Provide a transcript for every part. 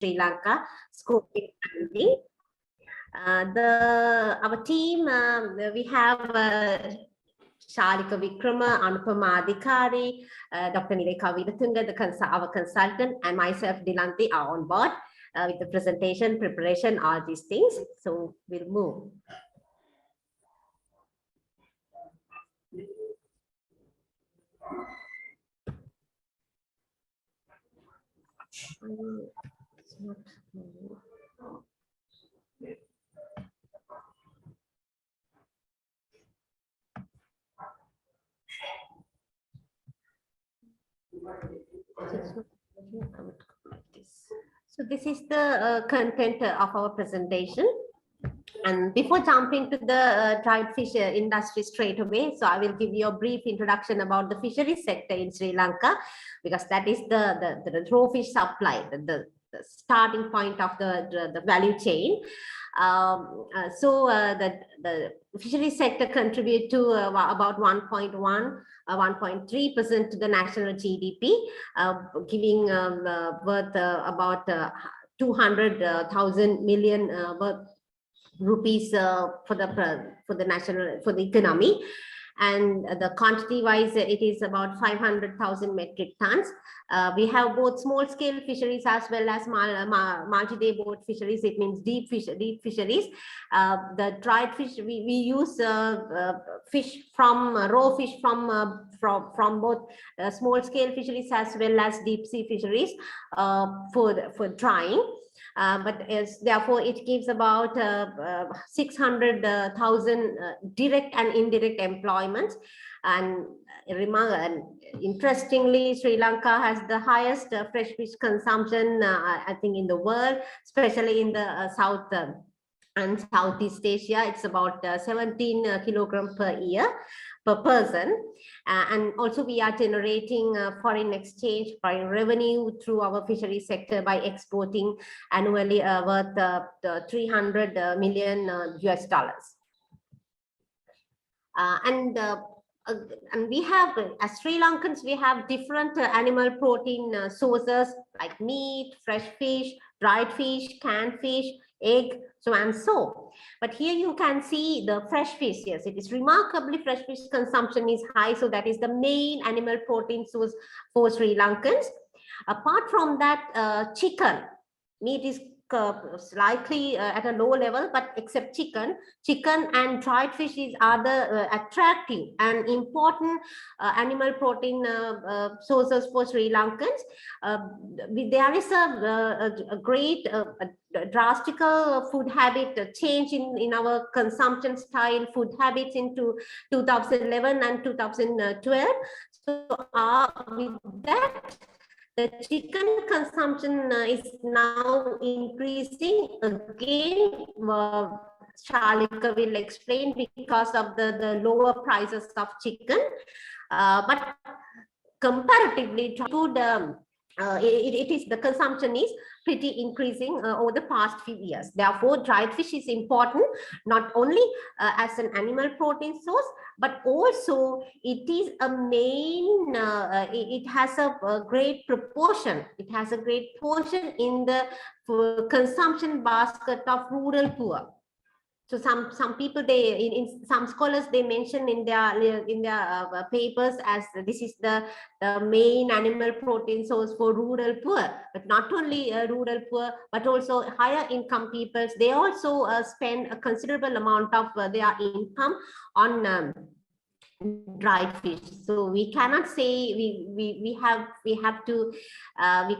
Sri Lanka, scope expanding. Our team, we have Shalika Vikrama, Anupama Adhikari, Dr. Nileka Vidatunga, our consultant, and myself, Dilanti, are on board with the presentation, preparation, all these things. So we'll move. It's not moving. So this is the content of our presentation. And before jumping to the dried fish industry straight away, so I will give you a brief introduction about the fisheries sector in Sri Lanka, because that is the raw fish supply, the starting point of the value chain. The fisheries sector contribute to about 1.3% to the national GDP, giving worth about 200,000 million rupees for the economy. And the quantity wise, it is about 500,000 metric tons. We have both small scale fisheries as well as multi-day boat fisheries. It means deep fisheries. The dried fish, we use fish from raw fish from both small scale fisheries as well as deep sea fisheries for drying. Therefore, it gives about 600,000 direct and indirect employment. And interestingly, Sri Lanka has the highest fresh fish consumption, I think, in the world, especially in the South and Southeast Asia. It's about 17 kilograms per year per person. And also we are generating foreign exchange, foreign revenue through our fishery sector by exporting annually worth 300 million US dollars. And we have, as Sri Lankans, we have different animal protein sources like meat, fresh fish, dried fish, canned fish, egg, so and so. But here you can see the fresh fish. Yes, it is remarkably fresh fish consumption is high. So that is the main animal protein source for Sri Lankans. Apart from that, chicken, meat is slightly at a low level, but except chicken and dried fish are the attractive and important animal protein sources for Sri Lankans. There is a great drastical food habit change in our consumption style, food habits into 2011 and 2012. So with that, the chicken consumption is now increasing again. Shalika will explain, because of the lower prices of chicken. But comparatively, food, the consumption is pretty increasing over the past few years. Therefore, dried fish is important, not only as an animal protein source, but also it is a main, it has a great proportion. It has a great portion in the consumption basket of rural poor. So some people, in some scholars, they mention in their papers as this is the main animal protein source for rural poor. But not only rural poor, but also higher income peoples. They also spend a considerable amount of their income on dried fish. So we cannot say we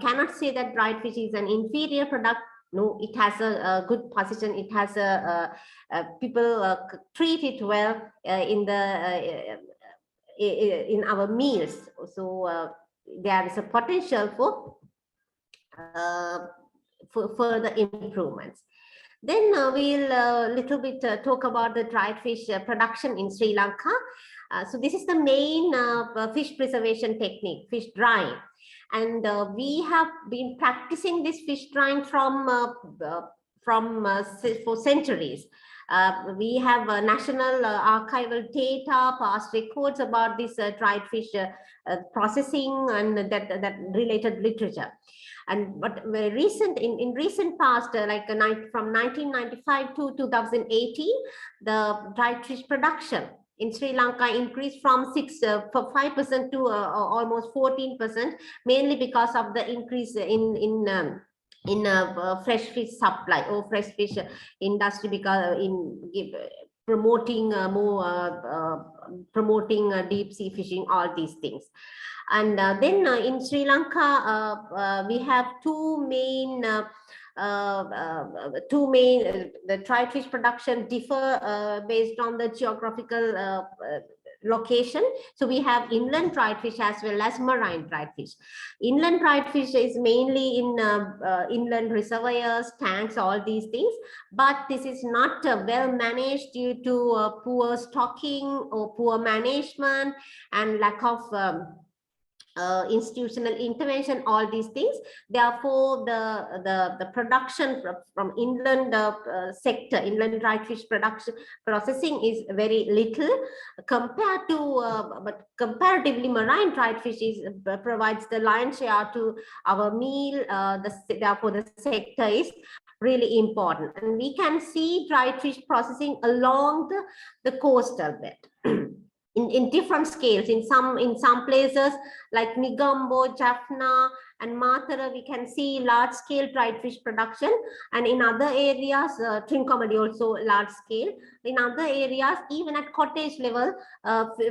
cannot say that dried fish is an inferior product. No, it has a good position. It has people treat it well in our meals. So there is a potential for further improvements. Then we'll little bit talk about the dried fish production in Sri Lanka. So this is the main fish preservation technique, fish drying. And we have been practicing this fish drying for centuries. We have national archival data, past records about this dried fish processing and that related literature. And but very recent in recent past, from 1995 to 2018, the dried fish production in Sri Lanka increased from 5% to almost 14%, mainly because of the increase in fresh fish supply or fresh fish industry, because promoting promoting deep sea fishing, all these things. And then in Sri Lanka, we have two main the dried fish production differ based on the geographical location. So we have inland dried fish as well as marine dried fish. Inland dried fish is mainly in inland reservoirs, tanks, all these things, but this is not well managed due to poor stocking or poor management and lack of institutional intervention, all these things. Therefore, the production from inland sector, inland dried fish production processing is very little compared to, but comparatively, marine dried fish provides the lion's share to our meal. Therefore, the sector is really important, and we can see dried fish processing along the coastal bed. In different scales. In some places like Negombo, Jaffna, and Matara, we can see large scale dried fish production, and in other areas, Trincomalee also large scale. In other areas, even at cottage level,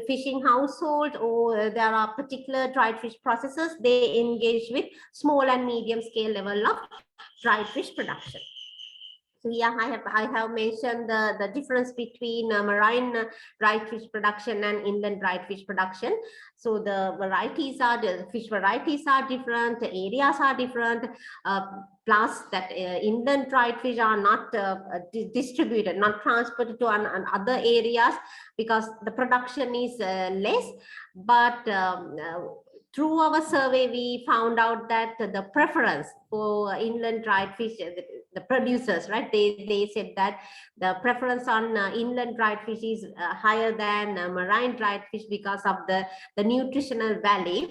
fishing household, or there are particular dried fish processors, they engage with small and medium scale level of dried fish production. So yeah, I have mentioned the difference between marine dried fish production and inland dried fish production. So the fish varieties are different, the areas are different. Plus that inland dried fish are not distributed, not transported to other areas because the production is less. But through our survey, we found out that the preference for inland dried fish, the producers, right, they said that the preference on inland dried fish is higher than marine dried fish because of the nutritional value.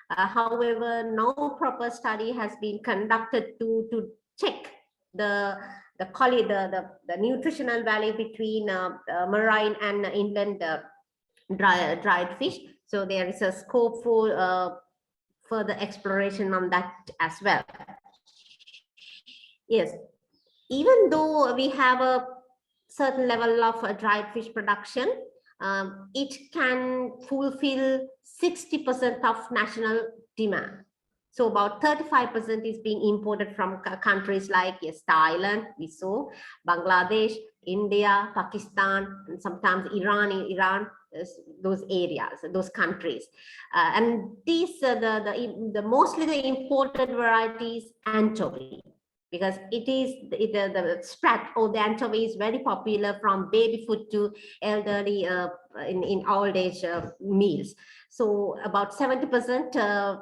However, no proper study has been conducted to check the nutritional value between marine and inland dried fish. So there is a scope for further exploration on that as well. Yes, even though we have a certain level of dried fish production, it can fulfill 60% of national demand. So about 35% is being imported from countries like, yes, Thailand, we saw, Bangladesh, India, Pakistan, and sometimes Iran, those areas, those countries. And these, mostly the imported varieties, anchovy, because it is the sprat or the anchovy is very popular from baby food to elderly in old age meals. So about 70%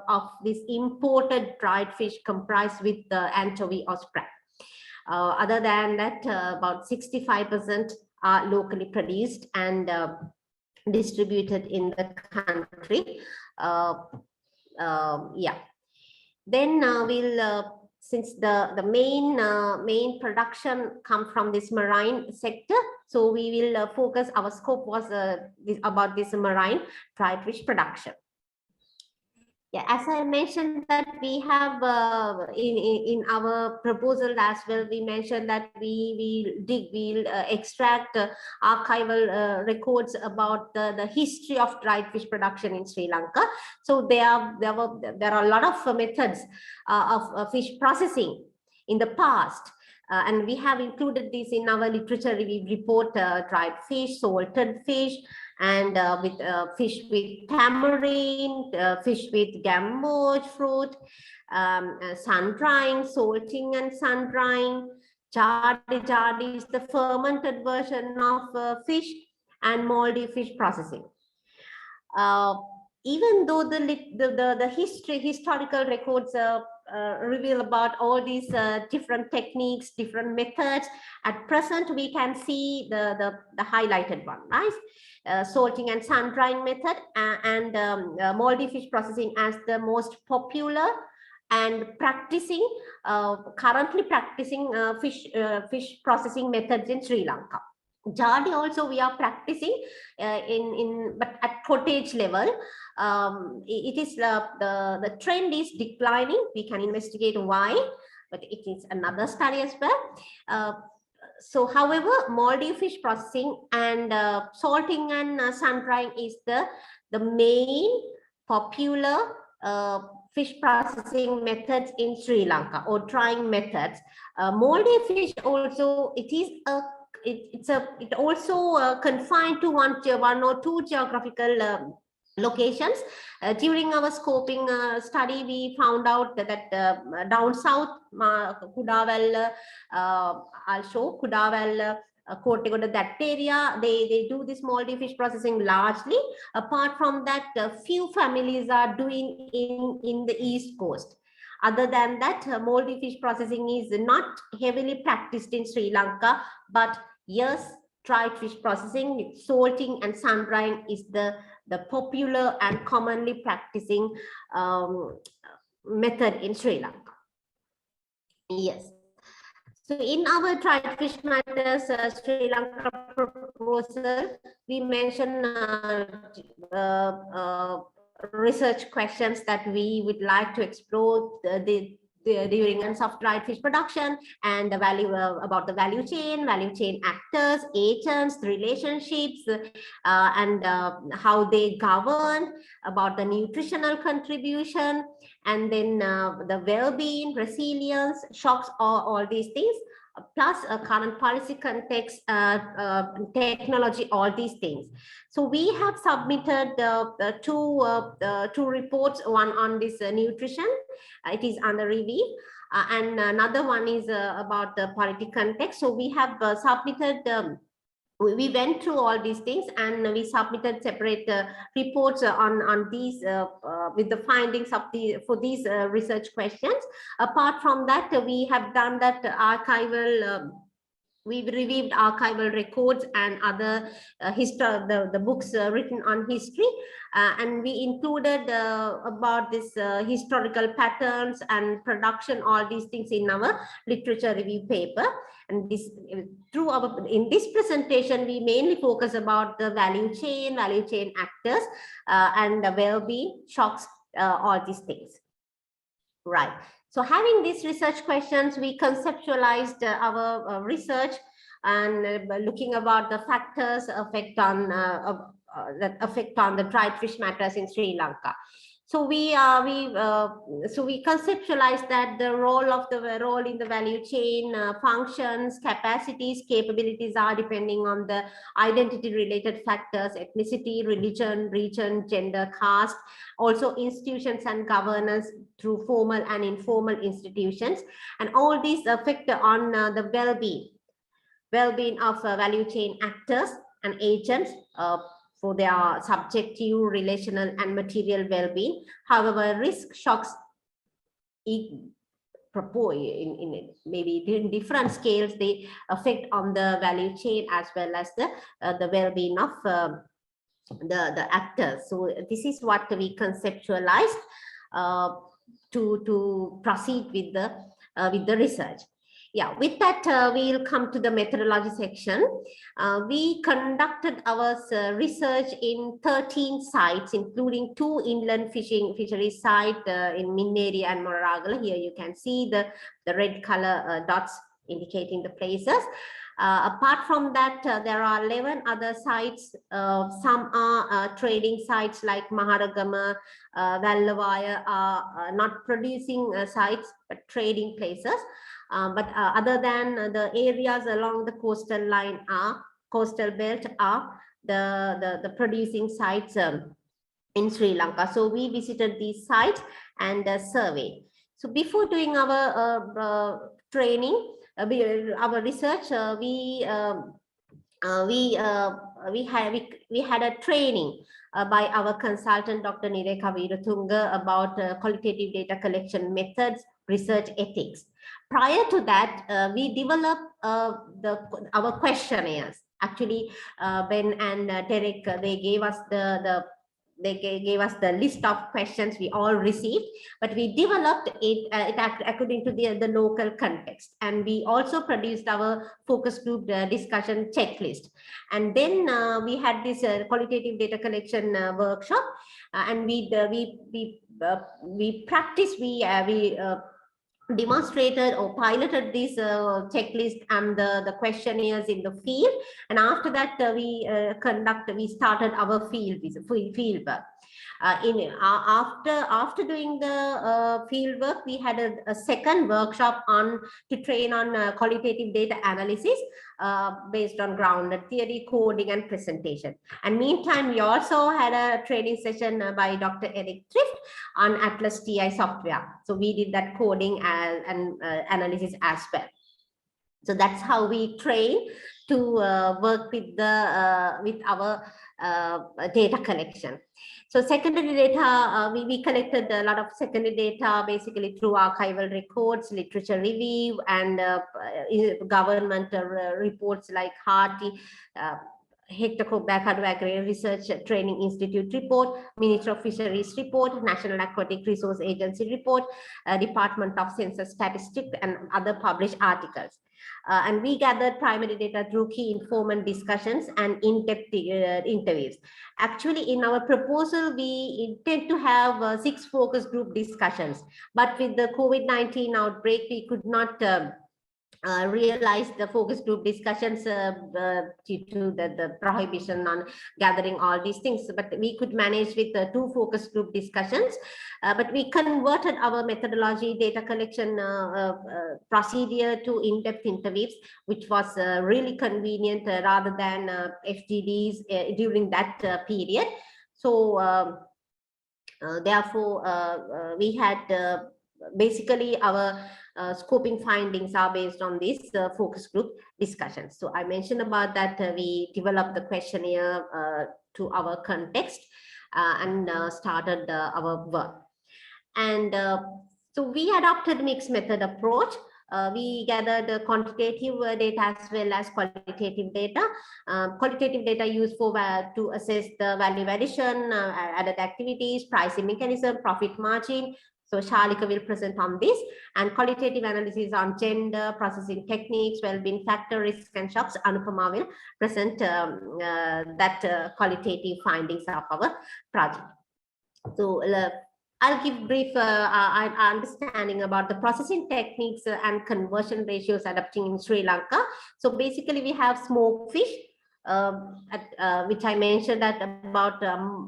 of this imported dried fish comprised with the anchovy or sprat. Other than that, about 65% are locally produced and distributed in the country. Yeah. Then we'll since the main production come from this marine sector, so we will focus. Our scope was about this marine dried fish production. Yeah, as I mentioned that we have in our proposal as well, we mentioned that we'll extract archival records about the history of dried fish production in Sri Lanka. So there are a lot of methods of fish processing in the past. And we have included this in our literature review report, dried fish, salted fish, and with fish with tamarind, fish with gamboge fruit, sun drying, salting and sun drying. Jadi is the fermented version of fish, and moldy fish processing. Even though the historical records reveal about all these different techniques, different methods. At present, we can see the highlighted one, right? Salting and sun drying method, and moldy fish processing as the most popular and practicing, currently practicing fish processing methods in Sri Lanka. Jardi also we are practicing but at cottage level. It is the trend is declining. We can investigate why, but it is another study as well. So however, moldy fish processing and salting and sun drying is the main popular fish processing methods in Sri Lanka, or drying methods. Moldy fish also, it also confined to one or two geographical locations. During our scoping study, we found out that down south, Kudavalla, I'll show Kudavalla, Kotegoda, that area, they do this moldy fish processing largely. Apart from that, few families are doing in the East Coast. Other than that, moldy fish processing is not heavily practiced in Sri Lanka, but yes, dried fish processing, salting and sun drying is the popular and commonly practicing method in Sri Lanka. Yes. So in our dried fish matters Sri Lanka proposal, we mentioned research questions that we would like to explore during of dried fish production, and the value about the value chain actors, agents, relationships, and how they govern, about the nutritional contribution, and then the well-being, resilience, shocks, all these things, plus current policy context, technology, all these things. So we have submitted two reports, one on this nutrition, it is under review, and another one is about the policy context. So we have submitted, we went through all these things, and we submitted separate reports on these with the findings of for these research questions. Apart from that, we have done that archival, we've reviewed archival records and other the books written on history, and we included about this historical patterns and production, all these things in our literature review paper. And this in this presentation, we mainly focus about the value chain actors, and the well-being, shocks, all these things. Right. So having these research questions, we conceptualized our research, and looking about the factors that affect on the dried fish matters in Sri Lanka. So we conceptualized that the role in the value chain, functions, capacities, capabilities are depending on the identity related factors, ethnicity, religion, region, gender, caste, also institutions and governance through formal and informal institutions, and all these affect on the well-being of value chain actors and agents for their subjective, relational, and material well-being. However, risk shocks in maybe in different scales, they affect on the value chain as well as the well-being of the actors. So this is what we conceptualized to proceed with the research. Yeah, with that, we'll come to the methodology section. We conducted our research in 13 sites, including 2 inland fishery sites in Minneri and Moragala. Here you can see the red color dots indicating the places. Apart from that, there are 11 other sites. Some are trading sites like Maharagama, Vallavaya are not producing sites, but trading places. But other than the areas along the coastal belt are the producing sites in Sri Lanka. So we visited these sites and surveyed. So before doing our training, our research, we we had a training by our consultant, Dr. Nireka Veeratunga, about qualitative data collection methods, research ethics. Prior to that, we developed our questionnaires. Actually, Ben and Derek, they gave us they gave us the list of questions we all received, but we developed it according to the local context. And we also produced our focus group discussion checklist. And then we had this qualitative data collection workshop, and we practiced, we demonstrated or piloted this checklist and the questionnaires in the field. And after that, we started our field work. After doing the field work, we had a second workshop to train on qualitative data analysis based on grounded theory, coding, and presentation. And meantime, we also had a training session by Dr. Eric Thrift on Atlas TI software. So we did that coding and analysis as well. So that's how we train to work with our data collection. So secondary data, we collected a lot of secondary data basically through archival records, literature review, and government reports like HARTI, Hector Cobac Research Training Institute report, Ministry of Fisheries report, National Aquatic Resource Agency report, Department of Census Statistics, and other published articles. And we gathered primary data through key informant discussions and in-depth interviews. Actually, in our proposal, we intend to have 6 focus group discussions, but with the COVID-19 outbreak, we could not realize the focus group discussions due to the prohibition on gathering all these things, but we could manage with 2 focus group discussions. But we converted our methodology data collection procedure to in-depth interviews, which was really convenient rather than FGDs during that period. So therefore, we had basically our scoping findings are based on this focus group discussions. So I mentioned about that we developed the questionnaire to our context and started our work. And so we adopted mixed method approach. We gathered quantitative data as well as qualitative data. Qualitative data used for to assess the value addition, added activities, pricing mechanism, profit margin. So Shalika will present on this, and qualitative analysis on gender, processing techniques, well-being factor, risk and shocks. Anupama will present that qualitative findings of our project. So I'll give brief understanding about the processing techniques and conversion ratios adapting in Sri Lanka. So basically we have smoked fish, which I mentioned that about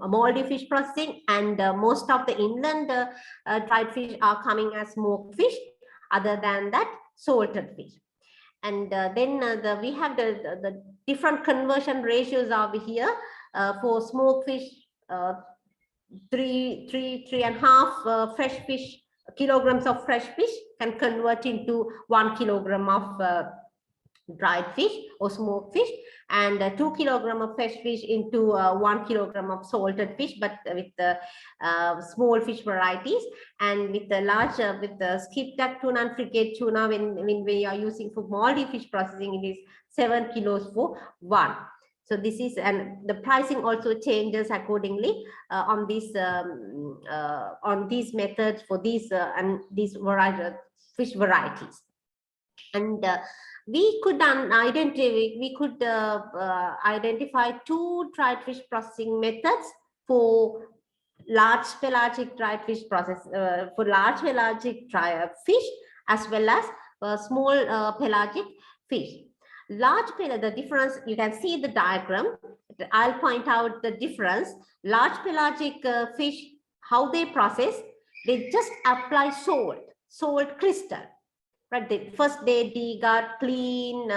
moldy fish processing, and most of the inland dried fish are coming as smoked fish. Other than that, salted fish. And then we have the different conversion ratios over here. For smoked fish, 3.5 fresh fish kilograms of fresh fish can convert into 1 kilogram of dried fish or smoked fish, and 2 kilograms of fresh fish into 1 kilogram of salted fish, but with the small fish varieties. And with the large, with the skipjack tuna and frigate tuna, when we are using for moldy fish processing, it is 7 kilos for 1. So this is, and the pricing also changes accordingly on these methods for these and these fish varieties. And we could identify 2 dried fish processing methods for large pelagic dried fish process, for large pelagic fish as well as small pelagic fish. Large pelagic, the difference, you can see the diagram. I'll point out the difference. Large pelagic fish, how they process, they just apply salt crystal. Right, first they deguard, clean,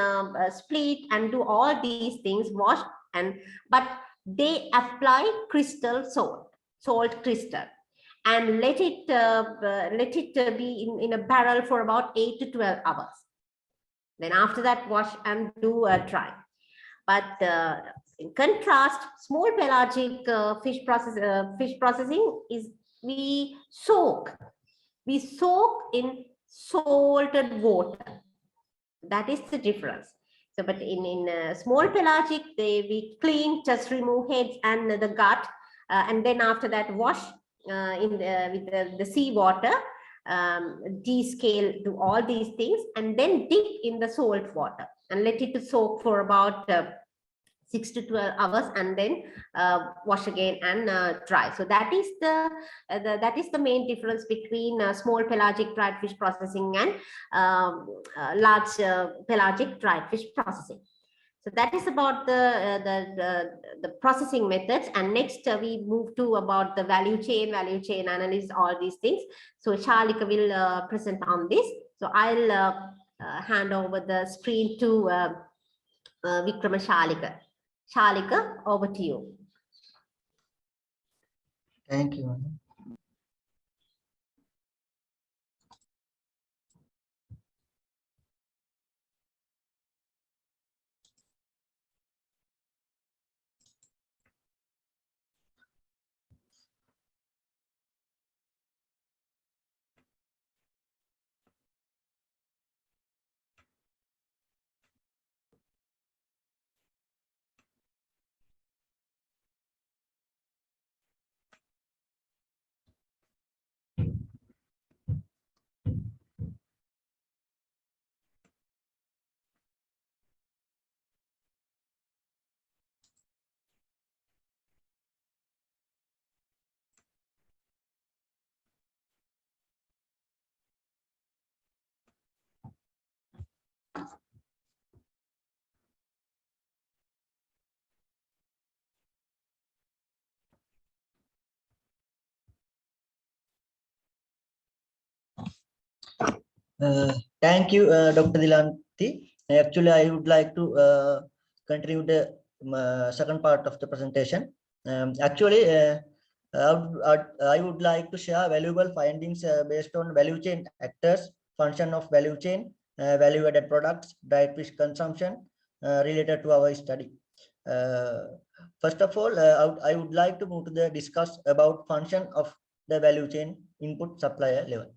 split, and do all these things, wash, but they apply crystal salt crystal, and let it be in a barrel for about 8 to 12 hours. Then after that, wash and do dry. But In contrast, small pelagic fish processing is we soak in salted water. That is the difference. So, but in small pelagic, we clean, just remove heads and the gut, and then after that wash with the sea water, descale, do all these things, and then dip in the salt water and let it to soak for about 6 to 12 hours, and then wash again and dry. So that is the main difference between small pelagic dried fish processing and large pelagic dried fish processing. So that is about the processing methods. And next we move to about the value chain analysis, all these things. So Charlika will present on this. So I'll hand over the screen to Vikrama Charlika. Charlika, over to you. Thank you. Thank you, Dr. Dilanti. Actually, I would like to continue the second part of the presentation. I would like to share valuable findings based on value chain actors, function of value chain, value-added products, dried fish consumption related to our study. First of all, I would like to move to the discuss about function of the value chain input supplier level.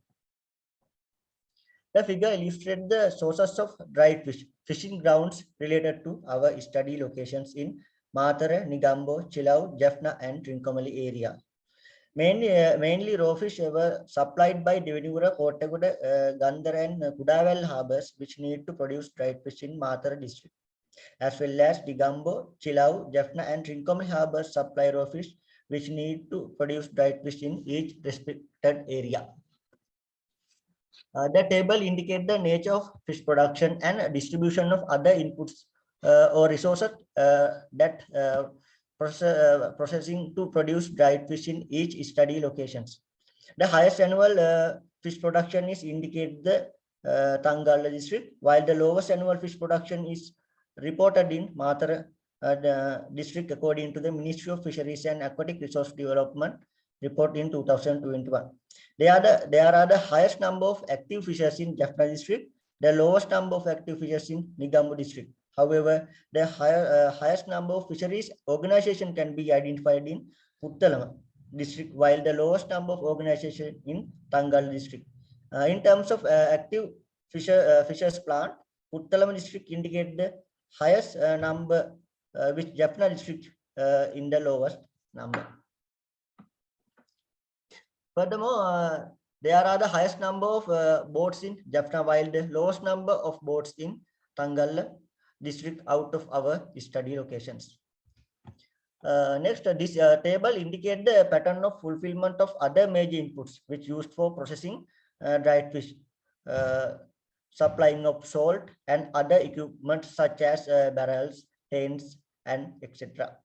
The figure illustrates the sources of dried fish, fishing grounds related to our study locations in Matara, Negombo, Chilau, Jaffna, and Trincomalee area. Mainly raw fish were supplied by Devanura, Kottaguda, Gandhar, and Kudawal harbors, which need to produce dried fish in Matara district, as well as Negombo, Chilau, Jaffna, and Trincomalee harbors supply raw fish, which need to produce dried fish in each respected area. The table indicates the nature of fish production and distribution of other inputs or resources that processing to produce dried fish in each study locations. The highest annual fish production is indicated the Tangala district, while the lowest annual fish production is reported in Matara district according to the Ministry of Fisheries and Aquatic Resource Development report in 2021. There are the highest number of active fishers in Jaffna district, the lowest number of active fishers in Negombo district. However, the highest number of fisheries organization can be identified in Puttalama district, while the lowest number of organization in Tangal district. In terms of active fishers plant, Puttalama district indicate the highest number, which Jaffna district in the lowest number. Furthermore, there are the highest number of boats in Jaffna, while the lowest number of boats in Tangalla district out of our study locations. Next, this table indicates the pattern of fulfillment of other major inputs which used for processing dried fish, supplying of salt and other equipment such as barrels, tents, and etc.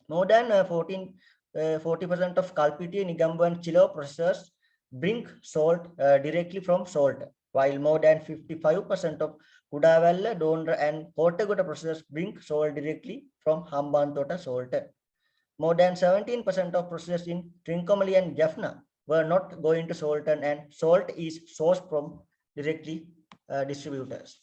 More than 40% of Kalpiti, Negombo, and Chilau processors bring salt directly from salt, while more than 55% of Kudawalla, Dondra, and Kottaguda processors bring salt directly from Hambantota salt. More than 17% of processors in Trincomalee and Jaffna were not going to Salton, and salt is sourced from directly distributors.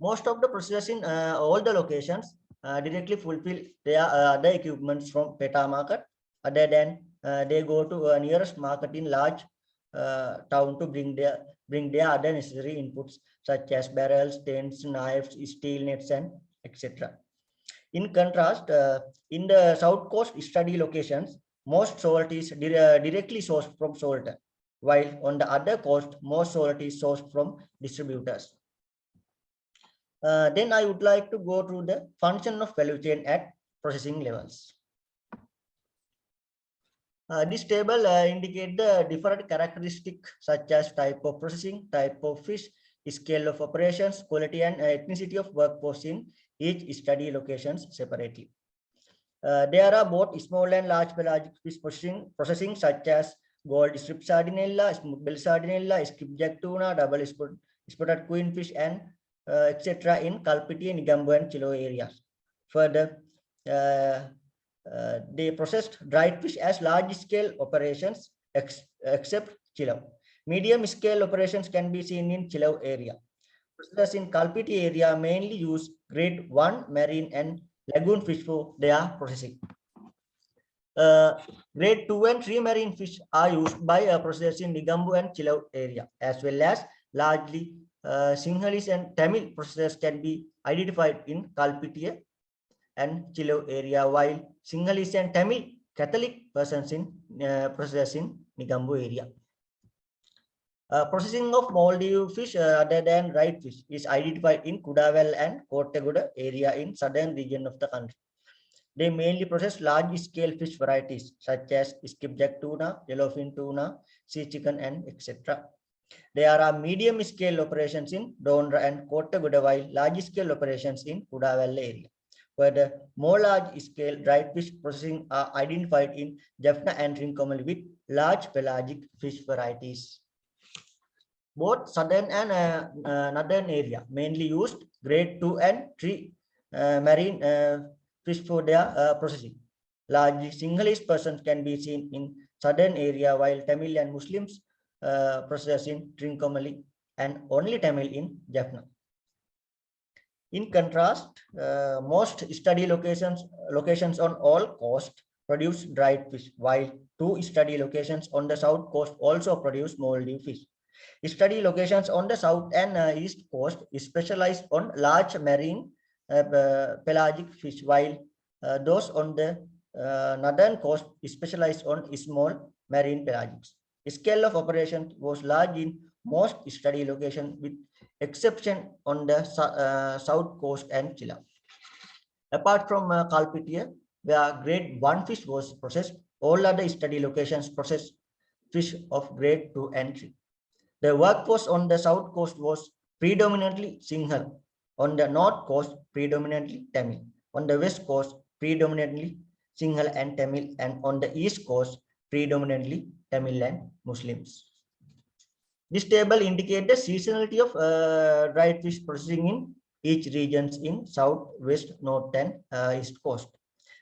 Most of the processors in all the locations directly fulfill their other equipments from PETA market, other than they go to a nearest market in large town to bring their other necessary inputs such as barrels, tents, knives, steel nets, and etc. In contrast, in the South Coast study locations, most salt is directly sourced from salter, while on the other coast, most salt is sourced from distributors. Then I would like to go through the function of value chain at processing levels. This table indicates the different characteristics such as type of processing, type of fish, scale of operations, quality and ethnicity of workforce in each study locations separately. There are both small and large pelagic fish processing such as gold strip sardinella, bell sardinella, skipjack tuna, double spotted queenfish, and etc. in Kalpiti, Nigambu, and Chilo areas. Further, they processed dried fish as large-scale operations except Chilo. Medium-scale operations can be seen in Chilo area. Processors in Kalpiti area mainly use grade 1 marine and lagoon fish for their processing. Grade 2 and 3 marine fish are used by processors in Nigambu and Chilo area, as well as largely Sinhalese and Tamil processors can be identified in Kalpitiya and Chilo area, while Sinhalese and Tamil Catholic persons in processors in Nigambu area. Processing of Maldive fish other than dried fish is identified in Kudawal and Kottaguda area in southern region of the country. They mainly process large-scale fish varieties such as skipjack tuna, yellowfin tuna, sea chicken, and etc. There are medium-scale operations in Dondra and Kottaguda, while large-scale operations in Kudawal area. Further, more large-scale dried fish processing are identified in Jaffna and Trincomalee with large pelagic fish varieties. Both southern and northern area mainly used grade 2 and 3 marine fish for their processing. Largely Sinhalese persons can be seen in southern area, while Tamil and Muslims process in Trincomalee and only Tamil in Jaffna. In contrast, most study locations on all coast produce dried fish, while 2 study locations on the south coast also produce Maldive fish. Study locations on the south and east coast specialize on large marine pelagic fish, while those on the northern coast specialize on small marine pelagics. Scale of operation was large in most study locations, with exception on the south coast and Chile. Apart from Kalpitiya, where grade 1 fish was processed, all other study locations processed fish of grade 2 and 3. The workforce on the south coast was predominantly Sinhal, on the north coast predominantly Tamil, on the west coast predominantly Sinhal and Tamil, and on the east coast predominantly Tamil and Muslims. This table indicates the seasonality of dried fish processing in each regions in south, west, north, and east coast.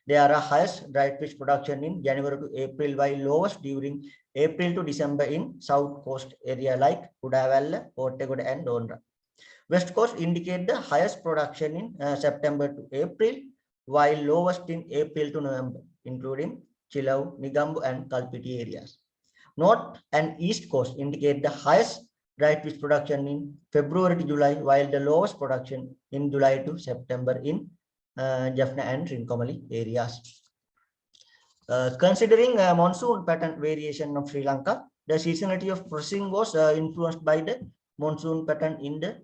There are highest dried fish production in January to April, while lowest during April to December in south coast area like Kudawalla, Kottaguda, and Dondra. West coast indicate the highest production in September to April, while lowest in April to November, including Chilau, Nigambu, and Kalpiti areas. North and east coast indicate the highest dried fish production in February to July, while the lowest production in July to September in Jaffna and Trincomalee areas. Considering monsoon pattern variation of Sri Lanka, the seasonality of processing was influenced by the monsoon pattern in the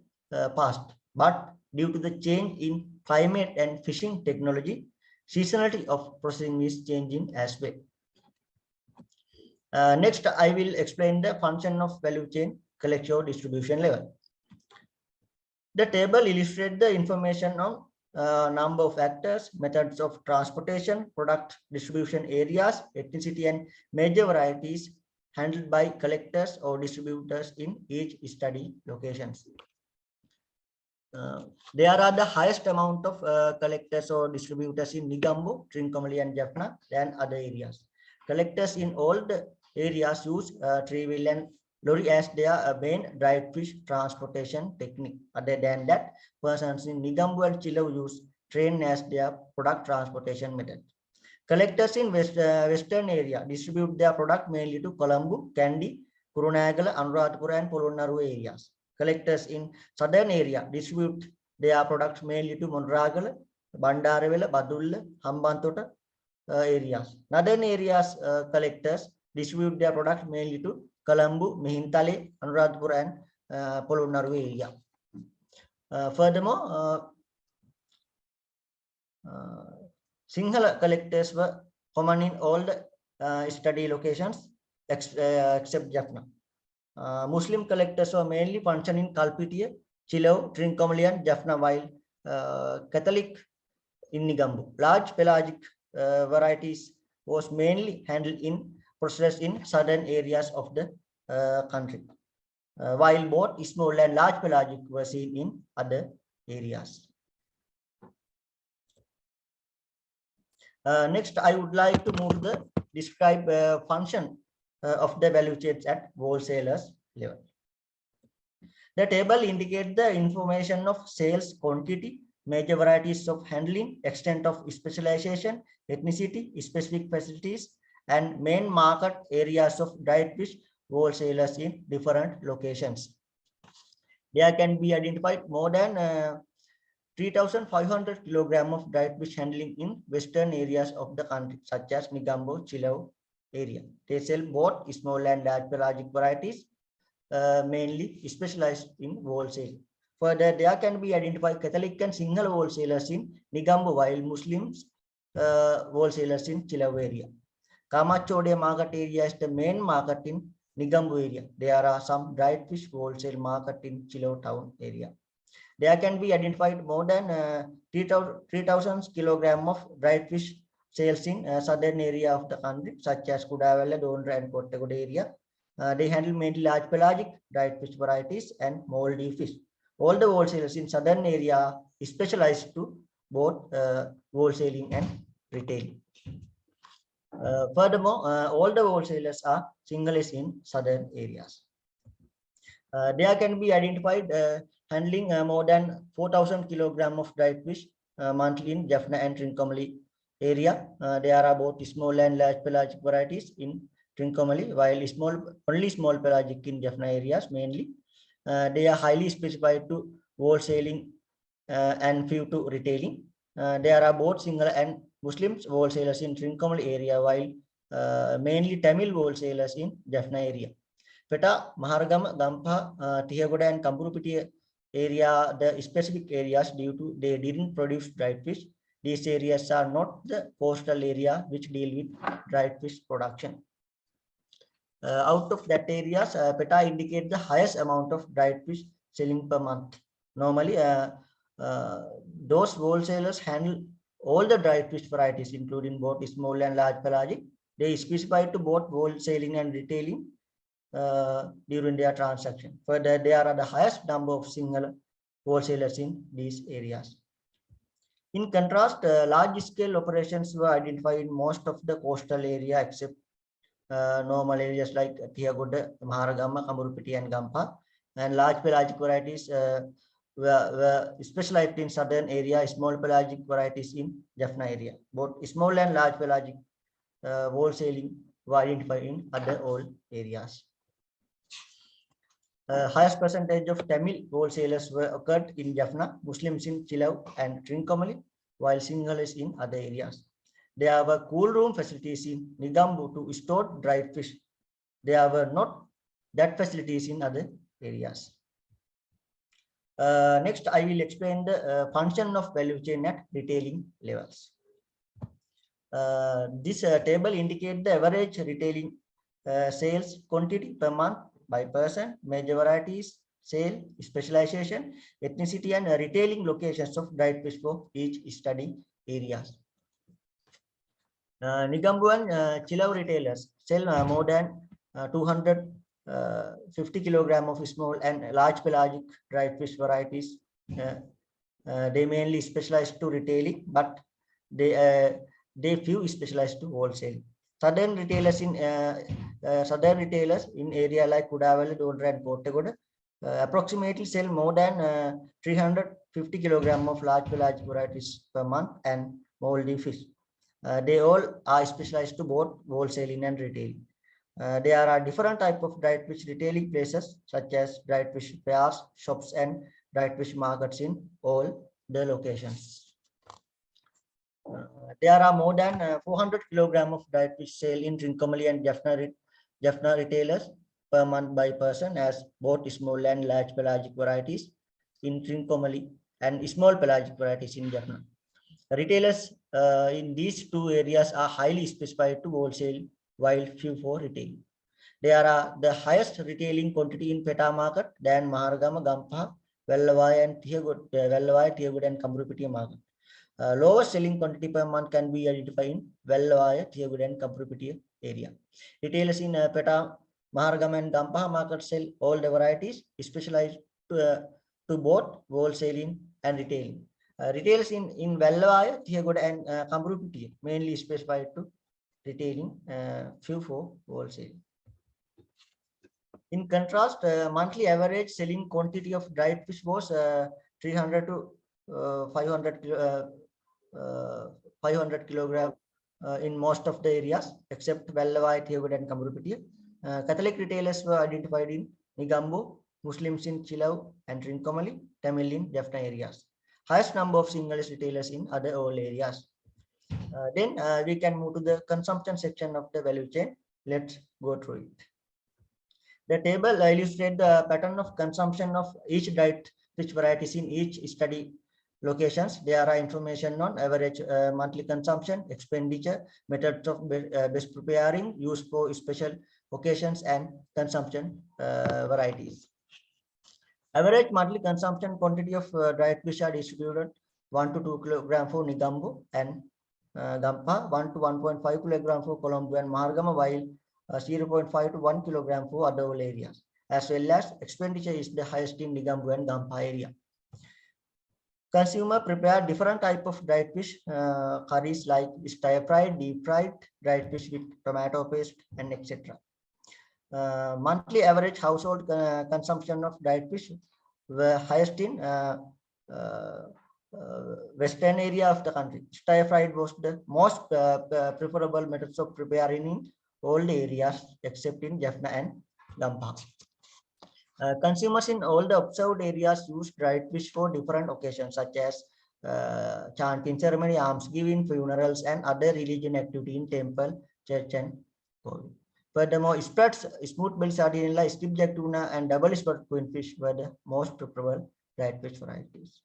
past. But due to the change in climate and fishing technology, seasonality of processing is changing as well. Next, I will explain the function of value chain collection distribution level. The table illustrates the information on number of actors, methods of transportation, product distribution areas, ethnicity, and major varieties handled by collectors or distributors in each study locations. There are the highest amount of collectors or distributors in Nigambu, Trincomalee, and Jaffna than other areas. Collectors in all the areas use three-wheel and lorry as their main dried fish transportation technique. Other than that, persons in Nigambu and Chilau use train as their product transportation method. Collectors in western area distribute their product mainly to Colombo, Kandy, Kurunagala, Anuradhapura and Polonnaruwa areas. Collectors in southern area distribute their products mainly to Monragala, Bandaravela, Badulla, Hambantota areas. Northern areas collectors distribute their products mainly to Colombo, Mihintale, Anuradhapura and Polonnaruwa area. Furthermore, Sinhala collectors were common in all the study locations except Jaffna. Muslim collectors were mainly functioning in Kalpitiya, Chilau, Trincomalee and Jaffna, while Catholic in Negombo. Large pelagic varieties was mainly handled in processed in southern areas of the country, while both small and large pelagic were seen in other areas. Next, I would like to move the describe function of the value chains at wholesalers level. The table indicates the information of sales quantity, major varieties of handling, extent of specialization, ethnicity, specific facilities, and main market areas of dried fish wholesalers in different locations. There can be identified more than 3,500 kilograms of dried fish handling in western areas of the country, such as Negombo, Chilau area. They sell both small and large pelagic varieties, mainly specialized in wholesale. Further, there can be identified Catholic and Sinhala wholesalers in Negombo, while Muslims wholesalers in Chilau area. Kamachode market area is the main market in Negombo area. There are some dried fish wholesale market in Chilau town area. There can be identified more than 3,000 kilograms of dried fish sales in southern area of the country, such as Kudavalla, Dondra and Kottagoda area. They handle mainly large pelagic, dried fish varieties and moldy fish. All the wholesalers in southern area specialized to both wholesaling and retailing. Furthermore, all the wholesalers are singles in southern areas. There can be identified handling more than 4,000 kilograms of dried fish monthly in Jaffna and Trincomalee area. There are both small and large pelagic varieties in Trincomalee, while only small pelagic in Jaffna areas mainly. They are highly specified to wholesaling and few to retailing. There are both Sinhala and Muslims wholesalers in Trincomalee area, while mainly Tamil wholesalers in Jaffna area. Peta, Maharagama, Gampa, Tihagoda and Kamburupiti area, the specific areas due to they didn't produce dried fish. These areas are not the coastal area which deal with dried fish production. Out of that areas, PETA indicate the highest amount of dried fish selling per month. Normally, those wholesalers handle all the dried fish varieties, including both small and large pelagic. They specify to both wholesaling and retailing during their transaction. Further, there are the highest number of single wholesalers in these areas. In contrast, large-scale operations were identified in most of the coastal area except normal areas like Tihagoda, Maharagama, Kamburupiti, and Gampa. And large pelagic varieties were specialized in southern area, small pelagic varieties in Jaffna area. Both small and large pelagic wholesaling were identified in other all areas. Highest percentage of Tamil wholesalers were occurred in Jaffna, Muslims in Chilau and Trincomalee, while Sinhalese in other areas. There were cool room facilities in Negombo to store dried fish. There were not that facilities in other areas. Next, I will explain the function of value chain at retailing levels. This table indicates the average retailing sales quantity per month by person, major varieties, sale, specialization, ethnicity, and retailing locations of dried fish for each study areas. Negombo and Chilau retailers sell more than 250 kilograms of small and large pelagic dried fish varieties. They mainly specialize to retailing, but they few specialized to wholesale. Southern retailers in area like Kudavalla, Dondra, and Kottagoda approximately sell more than 350 50 kilogram of large pelagic varieties per month and moldy fish. They all are specialized to both wholesaling and retailing. There are different type of dried fish retailing places such as dried fish fairs, shops, and dried fish markets in all the locations. There are more than 400 kilogram of dried fish sale in Trincomalee and Jaffna retailers per month by person, as both small and large pelagic varieties in Trincomalee and small pelagic varieties in Jaffna. Retailers in these two areas are highly specified to wholesale, while few for retail. There are the highest retailing quantity in Peta market than Maharagama, Gampha, Vellavai, and Tiagud, and Kamrupitiya market. Lowest selling quantity per month can be identified in Vellavai, Tiagud, and Kamrupitiya area. Retailers in Peta, Maharagama, and Gampha market sell all the varieties, specialized to both wholesaling and retailing. Retailers in Vellavai, Tiagud, and Kamrupitiya mainly specified to retailing, few for wholesale. In contrast, monthly average selling quantity of dried fish was 300 to 500 kilogram in most of the areas except Vellavai, Tiagud, and Kamrupitiya. Catholic retailers were identified in Nigambu, Muslims in Chilau and Trincomalee, Tamil in Jaffna areas. Highest number of single retailers in other all areas. Then we can move to the consumption section of the value chain. Let's go through it. The table illustrates the pattern of consumption of each dried fish varieties in each study locations. There are information on average monthly consumption, expenditure, methods of best preparing, use for special occasions, and consumption varieties. Average monthly consumption quantity of dried fish are distributed 1 to 2 kilogram for Nigambu and Gampha, 1 to 1.5 kilogram for Colombo and Maharagama, while 0.5 to 1 kilogram for other areas. As well as expenditure is the highest in Nigambu and Gampha area. Consumer prepare different type of dried fish curries like stir fried, deep fried, dried fish with tomato paste, and etc. Monthly average household consumption of dried fish were highest in western area of the country. Stir fried was the most preferable methods of preparing in all the areas except in Jaffna and Gampha. Consumers in all the observed areas use dried fish for different occasions such as chanting ceremony, alms giving, funerals, and other religion activity in temple, church, and hall. Furthermore, spreads, smooth-billed sardinella, skipjack tuna, and double-spot queenfish were the most preferable dried fish varieties.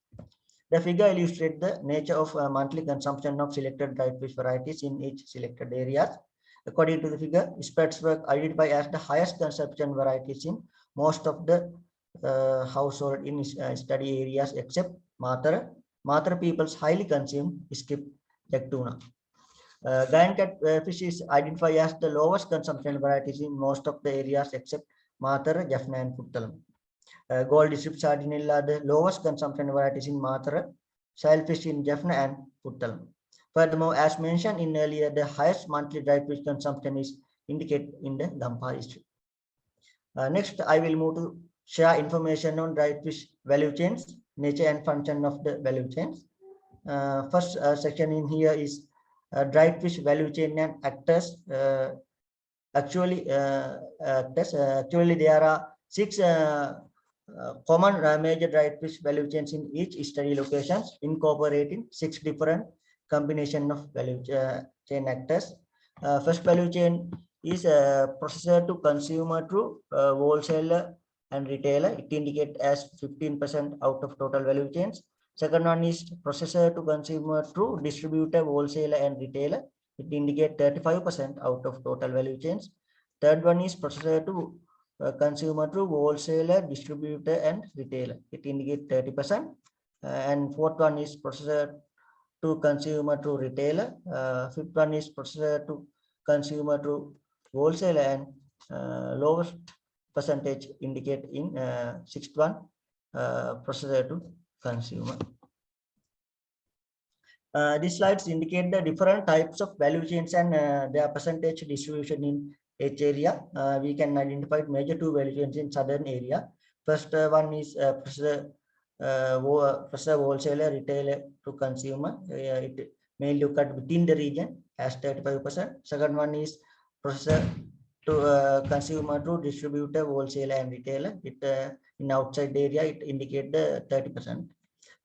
The figure illustrates the nature of monthly consumption of selected dried fish varieties in each selected areas. According to the figure, spreads were identified as the highest consumption varieties in most of the household in study areas except Matara. Matara peoples highly consume skipjack tuna. Giant catfish is identified as the lowest consumption varieties in most of the areas except Matara, Jaffna, and Puttalam. Gold strip sardinella, the lowest consumption varieties in Matara, sailfish in Jaffna and Puttalam. Furthermore, as mentioned in earlier, the highest monthly dried fish consumption is indicated in the Gampha district. Next, I will move to share information on dried fish value chains, nature and function of the value chains. First section in here is dried fish value chain and actors. Actually, there are 6 common major dried fish value chains in each study locations, incorporating 6 different combination of value chain actors. First value chain is processor to consumer through wholesaler and retailer. It indicates as 15% out of total value chains. Second one is processor to consumer through distributor, wholesaler, and retailer. It indicates 35% out of total value chains. Third one is processor to consumer through wholesaler, distributor, and retailer. It indicates 30%. And fourth one is processor to consumer through retailer. Fifth one is processor to consumer through wholesaler, and lowest percentage indicate in sixth one, processor to consumer. These slides indicate the different types of value chains and their percentage distribution in each area. We can identify major 2 value chains in southern area. First one is processor processor wholesaler, retailer to consumer. It may look at within the region as 35%. Second one is processor to consumer to distributor, wholesaler and retailer. It in outside area it indicate the 30%.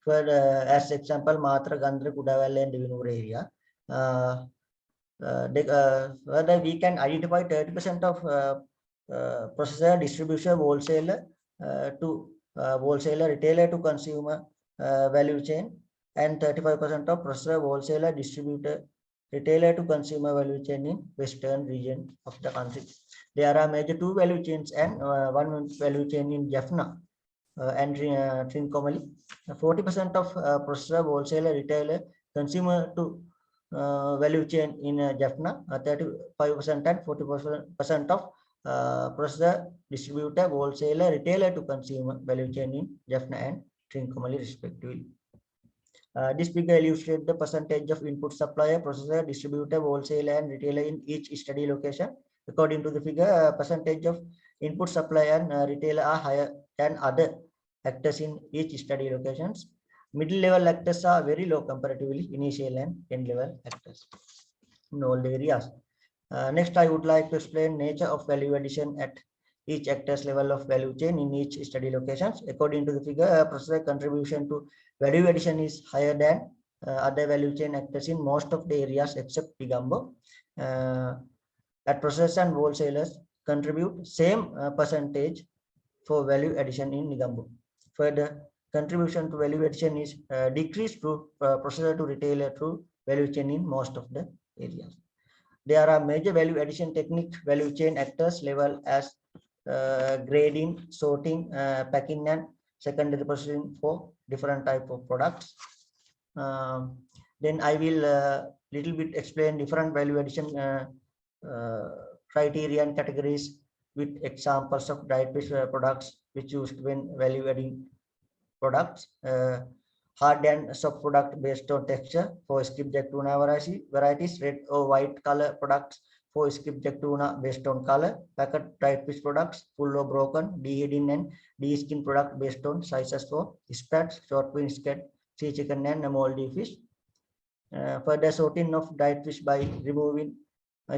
For as example, Matra, Gandhra, Kudavalle and Divinur area. Whether we can identify 30% of processor, distribution, wholesaler to wholesaler, retailer to consumer value chain, and 35% of processor, wholesaler, distributor, retailer to consumer value chain in western region of the country. There are major two value chains and one value chain in Jaffna and Trincomalee. 40% of processor, wholesaler, retailer, consumer to value chain in Jaffna, 35% and 40% of processor, distributor, wholesaler, retailer to consumer value chain in Jaffna and Trincomalee respectively. This figure illustrates the percentage of input supplier, processor, distributor, wholesaler, and retailer in each study location. According to the figure, percentage of input supplier and retailer are higher than other actors in each study locations. Middle level actors are very low comparatively, initial and end level actors in all the areas. Next, I would like to explain nature of value addition at each actor's level of value chain in each study locations. According to the figure, processor contribution to value addition is higher than other value chain actors in most of the areas except Negombo. At processors and wholesalers contribute same percentage for value addition in Negombo. Further, contribution to value addition is decreased through processor to retailer through value chain in most of the areas. There are major value addition technique value chain actors level as grading, sorting, packing, and secondary processing for different type of products. Then I will little bit explain different value addition criteria and categories with examples of dried fish products which used when value adding products. Hard and soft product based on texture for skipjack tuna varieties, red or white color products for skipjack tuna based on color, packet dried fish products, full or broken, de-heading and de-skin product based on sizes for spats, short fin skate, sea chicken and moldy fish. Further sorting of dried fish by removing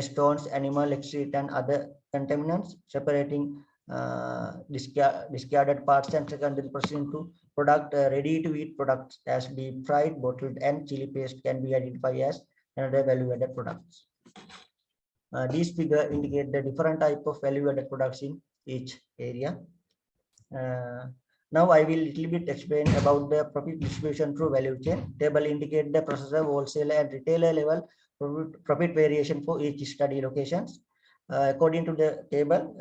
stones, animal excrete and other contaminants, separating discarded parts and secondary processing to product ready to eat products as deep fried, bottled and chili paste can be identified as another value added products. These figures indicate the different type of value added products in each area. Now I will little bit explain about the profit distribution through value chain. Table indicate the processor, wholesaler and retailer level profit variation for each study locations. According to the table,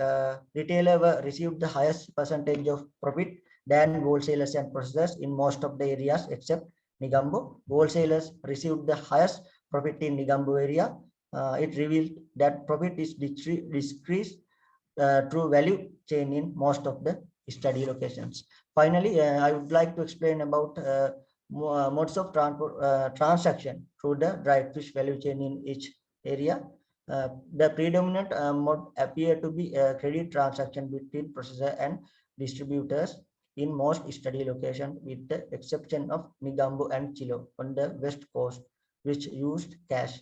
retailer received the highest percentage of profit than wholesalers and processors in most of the areas except Negombo. Wholesalers received the highest profit in Negombo area. It revealed that profit is decreased through value chain in most of the study locations. Finally, I would like to explain about modes of transaction through the dried fish value chain in each area. The predominant mode appear to be a credit transaction between processor and distributors in most study locations, with the exception of Negombo and Chilo on the west coast, which used cash.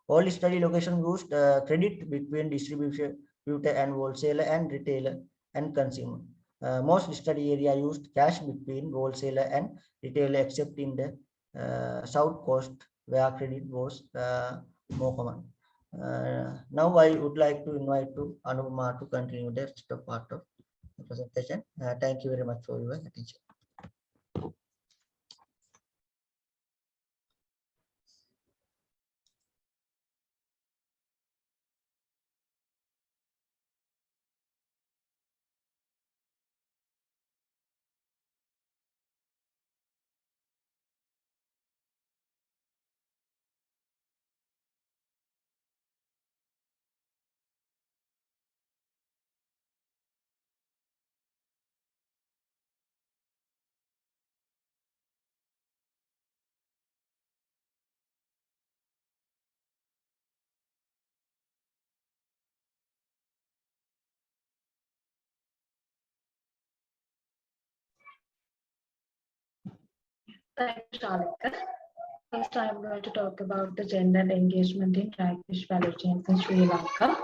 All study locations used credit between distributor and wholesaler and retailer and consumer. Most study area used cash between wholesaler and retailer except in the south coast where credit was more common. Now I would like to invite to Anupama to continue the rest of part of the presentation. Thank you very much for your attention. Thank you, Shalika. First, I'm going to talk about the gender engagement in dried fish value chains in Sri Lanka.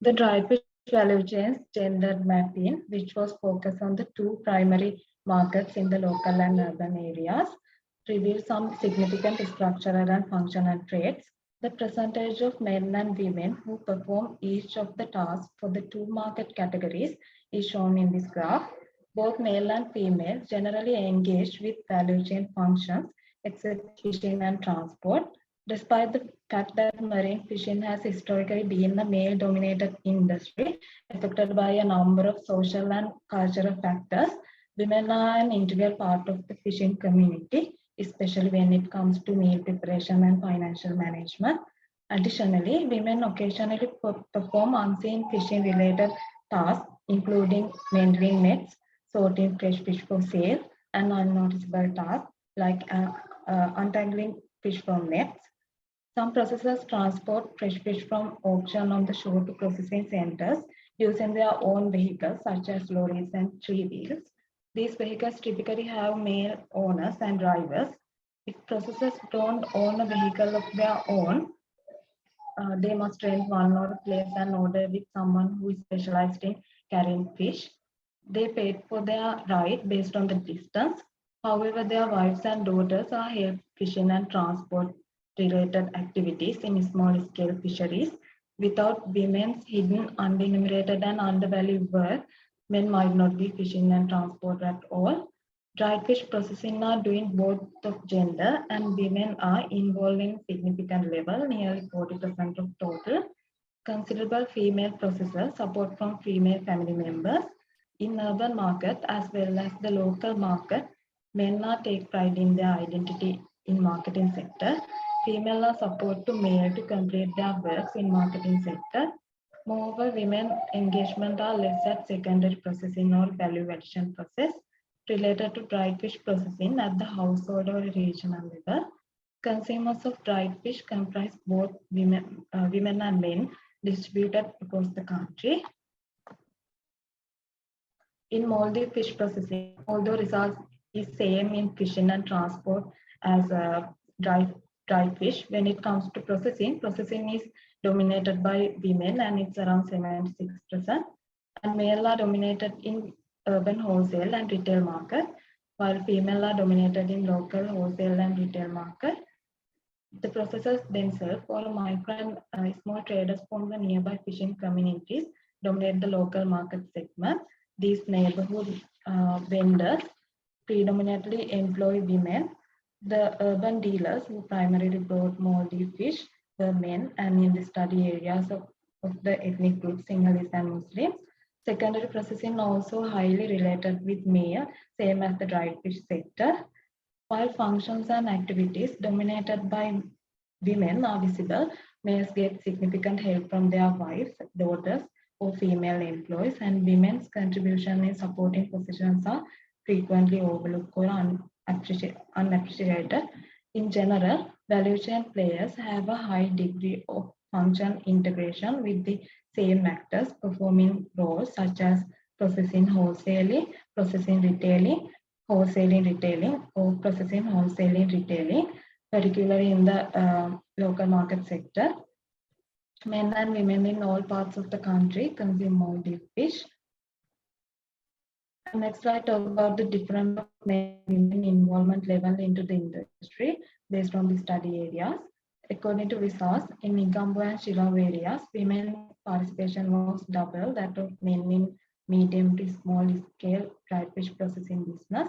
The dried fish value chains gender mapping, which was focused on the two primary markets in the local and urban areas, revealed some significant structural and functional traits. The percentage of men and women who perform each of the tasks for the two market categories is shown in this graph. Both male and female generally engage with value chain functions, except fishing and transport. Despite the fact that marine fishing has historically been a male-dominated industry affected by a number of social and cultural factors, women are an integral part of the fishing community, especially when it comes to meal preparation and financial management. Additionally, women occasionally perform unseen fishing-related tasks, including mending nets, sorting fresh fish for sale, and unnoticeable tasks like untangling fish from nets. Some processors transport fresh fish from auction on the shore to processing centers using their own vehicles, such as lorries and three wheels. These vehicles typically have male owners and drivers. If processors don't own a vehicle of their own, they must rent one or place an order with someone who is specialized in carrying fish. They paid for their ride based on the distance. However, their wives and daughters are helped fishing and transport related activities in small scale fisheries. Without women's hidden, unremunerated, and undervalued work, men might not be fishing and transport at all. Dried fish processing are doing both of gender, and women are involved in significant level, nearly 40% of total. Considerable female processor support from female family members. In urban market as well as the local market, men are take pride in their identity in marketing sector. Female are support to male to complete their works in marketing sector. Moreover, women engagement are less at secondary processing or value addition process related to dried fish processing at the household or regional level. Consumers of dried fish comprise both women and men distributed across the country. In moldy fish processing, although results is same in fishing and transport as dried fish, when it comes to processing is dominated by women and it's around 76%, and male are dominated in urban wholesale and retail market, while female are dominated in local wholesale and retail market. The processors themselves or micro and small traders from the nearby fishing communities dominate the local market segment. These neighborhood vendors predominantly employ women. The urban dealers who primarily brought moldy fish were men, and in the study areas of the ethnic groups Sinhalese and Muslims. Secondary processing also highly related with male, same as the dried fish sector. While functions and activities dominated by women are visible, males get significant help from their wives, daughters, or female employees, and women's contribution in supporting positions are frequently overlooked or unappreciated. In general, value chain players have a high degree of function integration with the same actors performing roles such as processing wholesaling, processing retailing, wholesaling retailing, or processing wholesaling retailing, particularly in the local market sector. Men and women in all parts of the country consume moldy fish. And next, I talk about the difference of men and women involvement level into the industry based on the study areas. According to research, in Nigambo and Shillong areas, women participation was double that of men in medium to small scale dried fish processing business.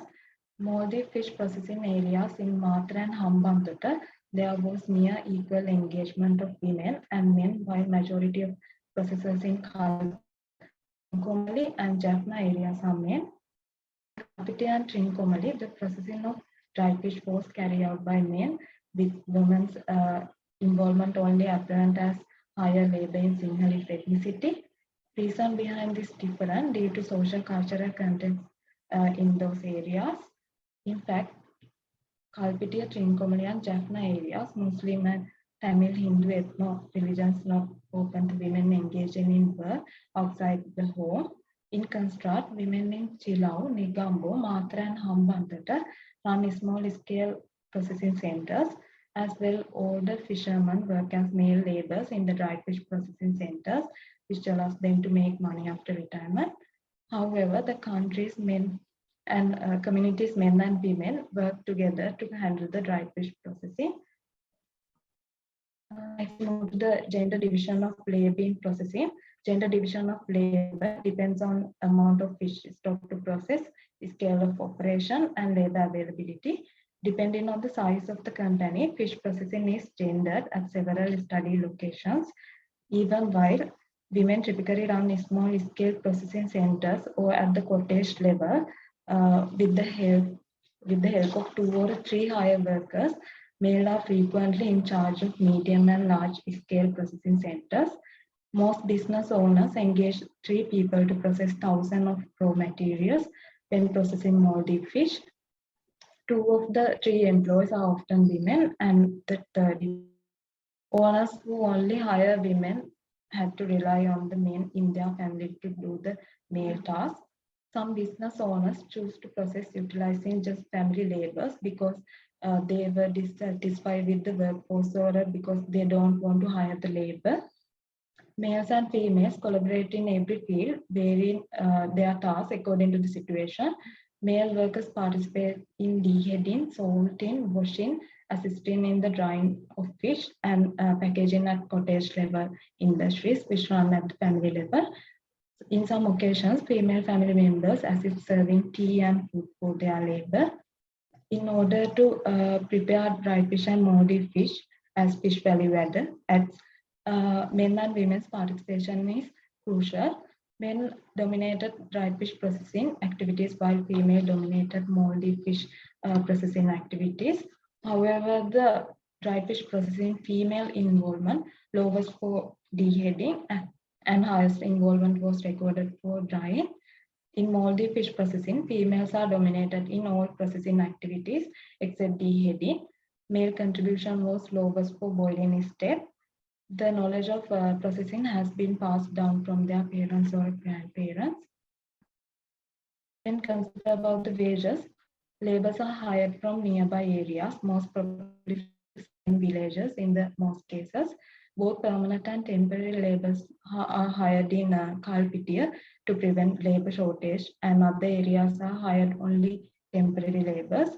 Moldy fish processing areas in Matra and Hambantota, there was near equal engagement of women and men, while majority of processors in Trincomalee and Jaffna areas are men. Kapiti and Trincomalee, the processing of dried fish was carried out by men, with women's involvement only apparent as higher labor in Sinhalese ethnicity. Reason behind this difference due to social cultural context in those areas. In fact, Kalpitiya, Trincomalee and Jaffna areas, Muslim and Tamil, Hindu, ethno religions not open to women engaging in work outside the home. In construct, women in Chilau, Nigambo, Matra, and Hambantata run small-scale processing centers. As well, older fishermen work as male laborers in the dried fish processing centers, which allows them to make money after retirement. However, the country's men and communities, men and women, work together to handle the dried fish processing. Next, move to the gender division of labor in processing. Gender division of labor depends on amount of fish stock to process, scale of operation, and labor availability. Depending on the size of the company, fish processing is gendered at several study locations. Even while women typically run small-scale processing centers or at the cottage level with the help of 2 or 3 higher workers, male are frequently in charge of medium and large-scale processing centers. Most business owners engage 3 people to process thousands of raw materials when processing moldy fish. 2 of the 3 employees are often women, and the third owners who only hire women had to rely on the men in their family to do the male tasks. Some business owners choose to process utilizing just family laborers because they were dissatisfied with the workforce or because they don't want to hire the labor. Males and females collaborate in every field, varying their tasks according to the situation. Male workers participate in deheading, salting, washing, assisting in the drying of fish, and packaging at cottage level industries, which run at the family level. In some occasions, female family members assist serving tea and food for their labor. In order to prepare dried fish and moldy fish as fish value added, men and women's participation is crucial. Men dominated dried fish processing activities while female dominated moldy fish processing activities. However, the dried fish processing female involvement lowest for deheading and highest involvement was recorded for drying. In moldy fish processing, females are dominated in all processing activities except deheading. Male contribution was lowest for boiling step. The knowledge of processing has been passed down from their parents or grandparents. When consider about the wages, laborers are hired from nearby areas, most probably in villages in the most cases. Both permanent and temporary laborers are hired in Kalpitia to prevent labor shortage, and other areas are hired only temporary laborers.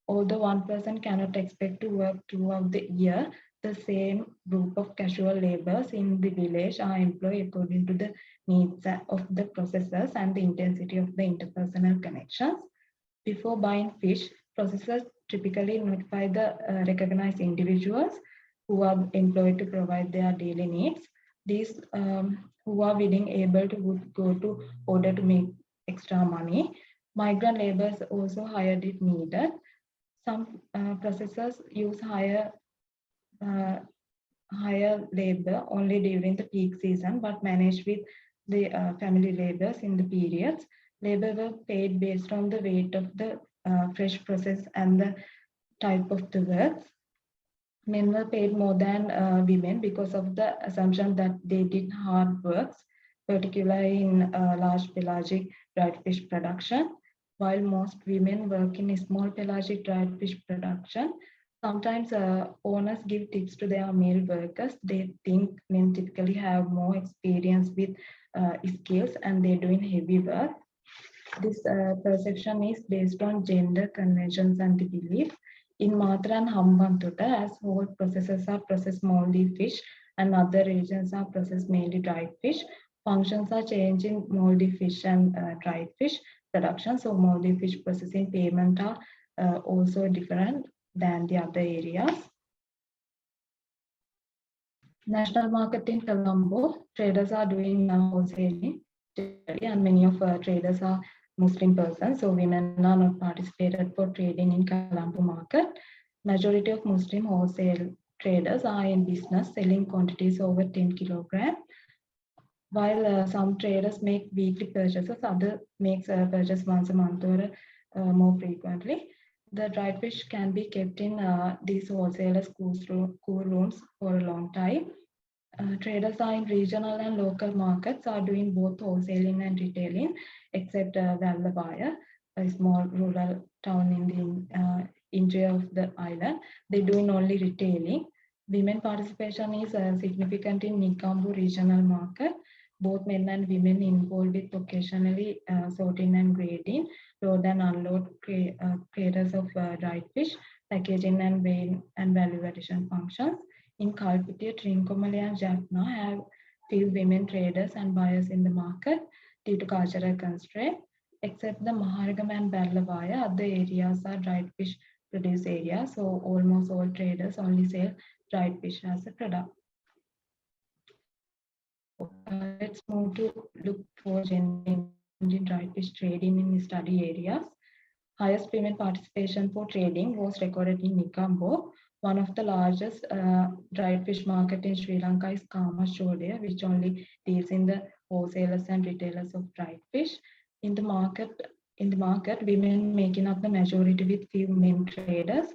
Although one person cannot expect to work throughout the year, the same group of casual laborers in the village are employed according to the needs of the processors and the intensity of the interpersonal connections. Before buying fish, processors typically notify the recognized individuals who are employed to provide their daily needs. These who are willing able to would go to order to make extra money. Migrant laborers also hired if needed. Some processors use higher labor only during the peak season, but manage with the family laborers in the periods. Labor were paid based on the weight of the fresh process and the type of the works. Men were paid more than women because of the assumption that they did hard works, particularly in large pelagic dried fish production. While most women work in small pelagic dried fish production, sometimes owners give tips to their male workers. They think men typically have more experience with skills and they're doing heavy work. This perception is based on gender conventions and the belief. In Matra and Hambantota, as whole processors are processed moldy fish and other regions are processed mainly dried fish, functions are changing moldy fish and dried fish production. So moldy fish processing payment are also different than the other areas. National market in Colombo, traders are doing wholesaling, and many of traders are Muslim persons, so women are not participated for trading in Colombo market. Majority of Muslim wholesale traders are in business selling quantities over 10 kilograms. While some traders make weekly purchases, others make purchase once a month or more frequently. The dried fish can be kept in these wholesalers' cool rooms for a long time. Traders are in regional and local markets are doing both wholesaling and retailing, except Vallabaya, a small rural town in the interior of the island. They doing only retailing. Women participation is significant in Nikambu regional market. Both men and women involved with occasionally sorting and grading, load and unload craters of dried fish, packaging and weighing and value addition functions. In Kalpitiya, Trincomalee and Jaffna have few women traders and buyers in the market due to cultural constraint. Except the Maharagam and Ballavaya, other areas are dried fish produce areas, so almost all traders only sell dried fish as a product. Let's move to look for gender engagement in dried fish trading in study areas. Highest women participation for trading was recorded in Nikambo. One of the largest dried fish market in Sri Lanka is Kama Shodaya, which only deals in the wholesalers and retailers of dried fish. In the market, women making up the majority with few men traders.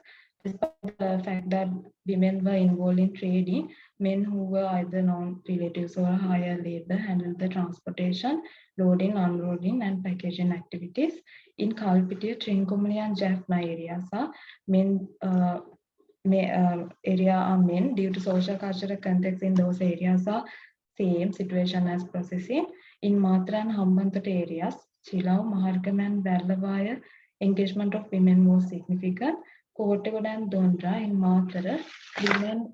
Despite the fact that women were involved in trading, men who were either non-relatives or higher labor handled the transportation, loading, unloading, and packaging activities. In Kalpitiya, Trincomalee, and Jaffna areas are men. Area are men due to social cultural context in those areas are same situation as processing. In Matra and Hambantota areas, Chilau, Mahargam and Ballavaya, engagement of women was significant. Kottagod and Dondra in Matra, women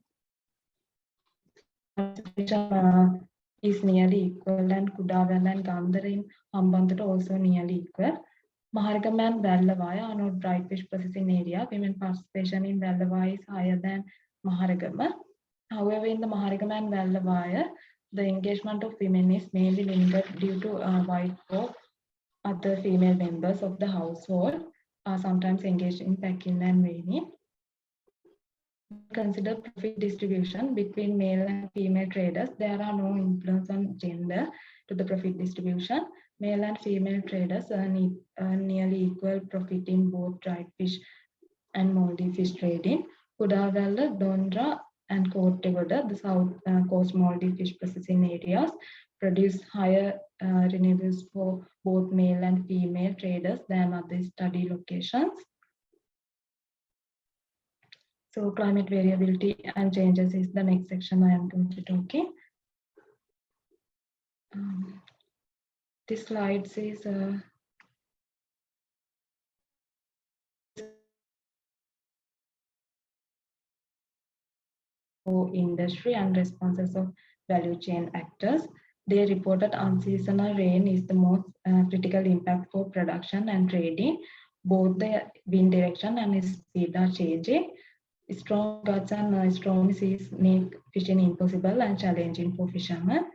participation is nearly equal, and Kudaval and Gandhar in Hambantota also nearly equal. Mahargam and Ballavaya are not dried fish processing area. Women participation in Ballavaya is higher than Maharagama. However, in the Maharagam and Ballavaya, the engagement of women is mainly limited due to white or other female members of the household are sometimes engaged in packing and weighing. Consider profit distribution between male and female traders. There are no influence on gender to the profit distribution. Male and female traders earn nearly equal profit in both dried fish and moldy fish trading. Kudavalla, Dondra, and Kottagoda, the south coast moldy fish processing areas, produce higher revenues for both male and female traders than other study locations. So climate variability and changes is the next section I am going to talking. This slide says industry and responses of value chain actors. They reported unseasonal rain is the most critical impact for production and trading. Both the wind direction and its speed are changing. Strong gusts and stormy seas make fishing impossible and challenging for fishermen.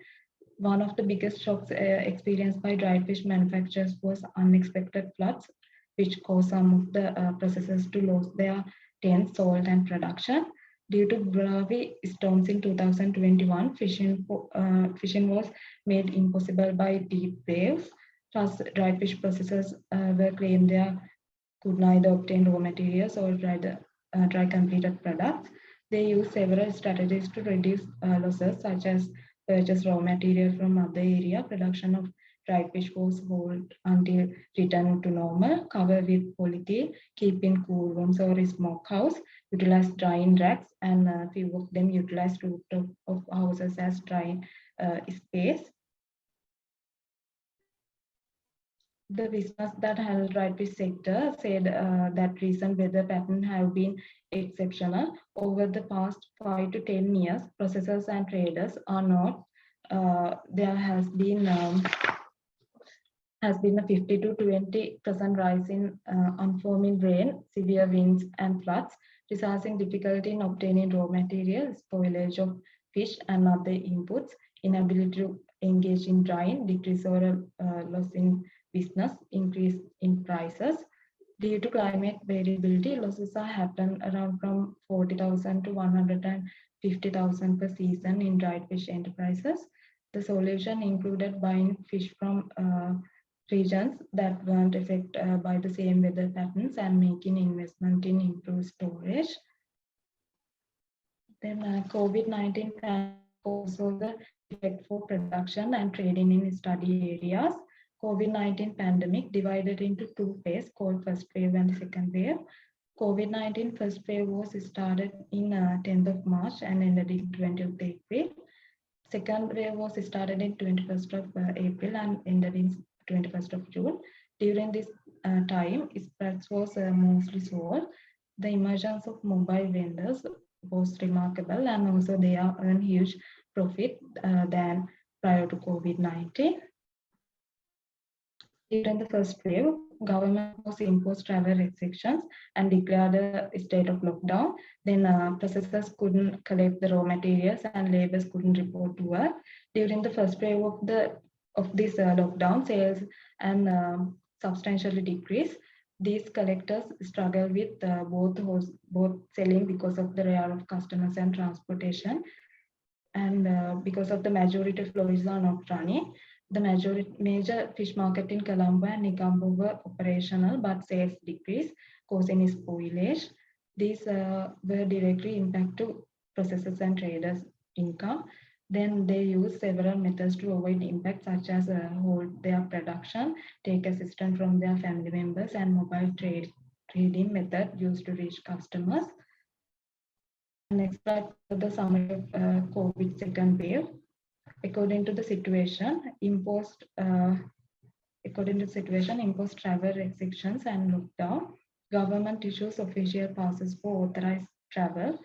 One of the biggest shocks experienced by dried fish manufacturers was unexpected floods, which caused some of the processors to lose their tents, salt, and production. Due to Bravi storms in 2021, fishing was made impossible by deep waves. Thus, dried fish processors were claimed they could neither obtain raw materials or dry completed products. They use several strategies to reduce losses, such as purchase raw material from other area, production of dried fish was hold until return to normal, cover with polythene, keep in cool rooms or smokehouse, utilize drying racks, and few of them utilize rooftop of houses as drying space. The business that handled dried fish sector said that recent weather patterns have been exceptional. Over the past 5 to 10 years, processors and traders are not. There has been a 50 to 20% rise in unforming rain, severe winds and floods, resulting difficulty in obtaining raw materials, spoilage of fish and other inputs, inability to engage in drying, decrease or loss in business, increase in prices. Due to climate variability, losses are happen around from 40,000 to 150,000 per season in dried fish enterprises. The solution included buying fish from regions that weren't affected by the same weather patterns and making investment in improved storage. Then COVID-19 pandemic also the effect for production and trading in study areas. COVID-19 pandemic divided into two phases called first wave and second wave. COVID-19 first wave was started in 10th of March and ended in 20th April. Second wave was started in 21st of April and ended in 21st of June. During this time, spreads was mostly slow. The emergence of mobile vendors was remarkable, and also they are earn huge profit than prior to COVID-19. During the first wave, government was imposed travel restrictions and declared a state of lockdown. Then processors couldn't collect the raw materials and laborers couldn't report to work. During the first wave of this lockdown, sales and substantially decreased. These collectors struggle with both selling because of the rare of customers and transportation, and because of the majority of lorries are not running. The major fish market in Colombo and Negombo were operational, but sales decreased, causing spoilage. These were directly impact to processors and traders' income. Then they use several methods to avoid impact, such as hold their production, take assistance from their family members, and mobile trading method used to reach customers. Next slide, the summary of COVID second wave. According to the situation, imposed travel restrictions and lockdown. Government issues official passes for authorized travel.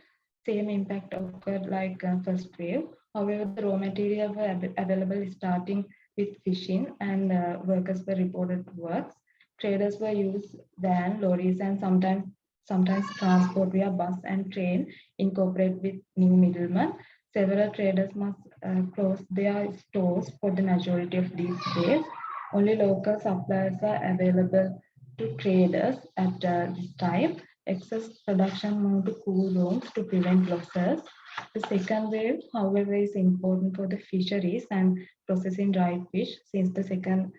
Same impact occurred like first wave. However, the raw material were available starting with fishing, and workers were reported to work. Traders were used van, lorries, and sometimes transport via bus and train, incorporate with new middlemen. Several traders must close their stores for the majority of these days. Only local suppliers are available to traders at this time. Excess production moved to cool rooms to prevent losses. The second wave, however, is important for the fisheries and processing dried fish, since the second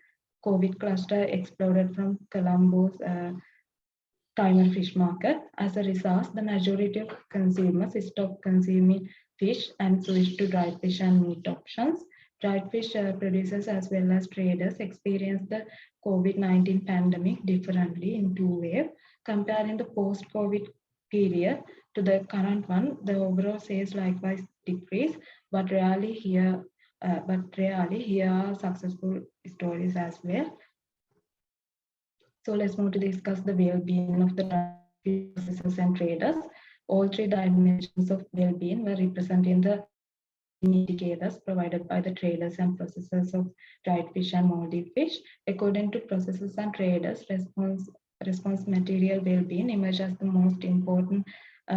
COVID cluster exploded from Colombo's timer fish market. As a result, the majority of consumers stopped consuming fish and switched to dried fish and meat options. Dried fish producers as well as traders experienced the COVID-19 pandemic differently in two waves. Comparing the post-COVID period to the current one, the overall sales likewise decreased, but rarely here are successful stories as well. So let's move to discuss the well-being of the processors and traders. All three dimensions of well-being were represented in the indicators provided by the traders and processors of dried fish and moldy fish. According to processors and traders, response material well-being emerged as the most important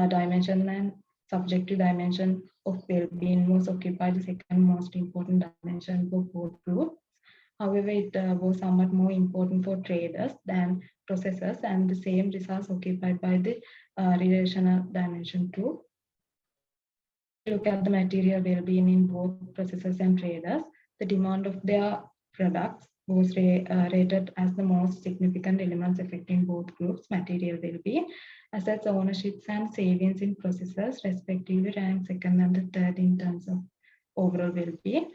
dimension, and subjective dimension of well-being was occupied the second most important dimension for both groups. However, it was somewhat more important for traders than processors, and the same results occupied by the relational dimension too. Look at the material well-being in both processors and traders. The demand of their products was rated as the most significant elements affecting both groups' material well-being. Assets, ownerships, and savings in processors respectively rank second and the third in terms of overall well-being.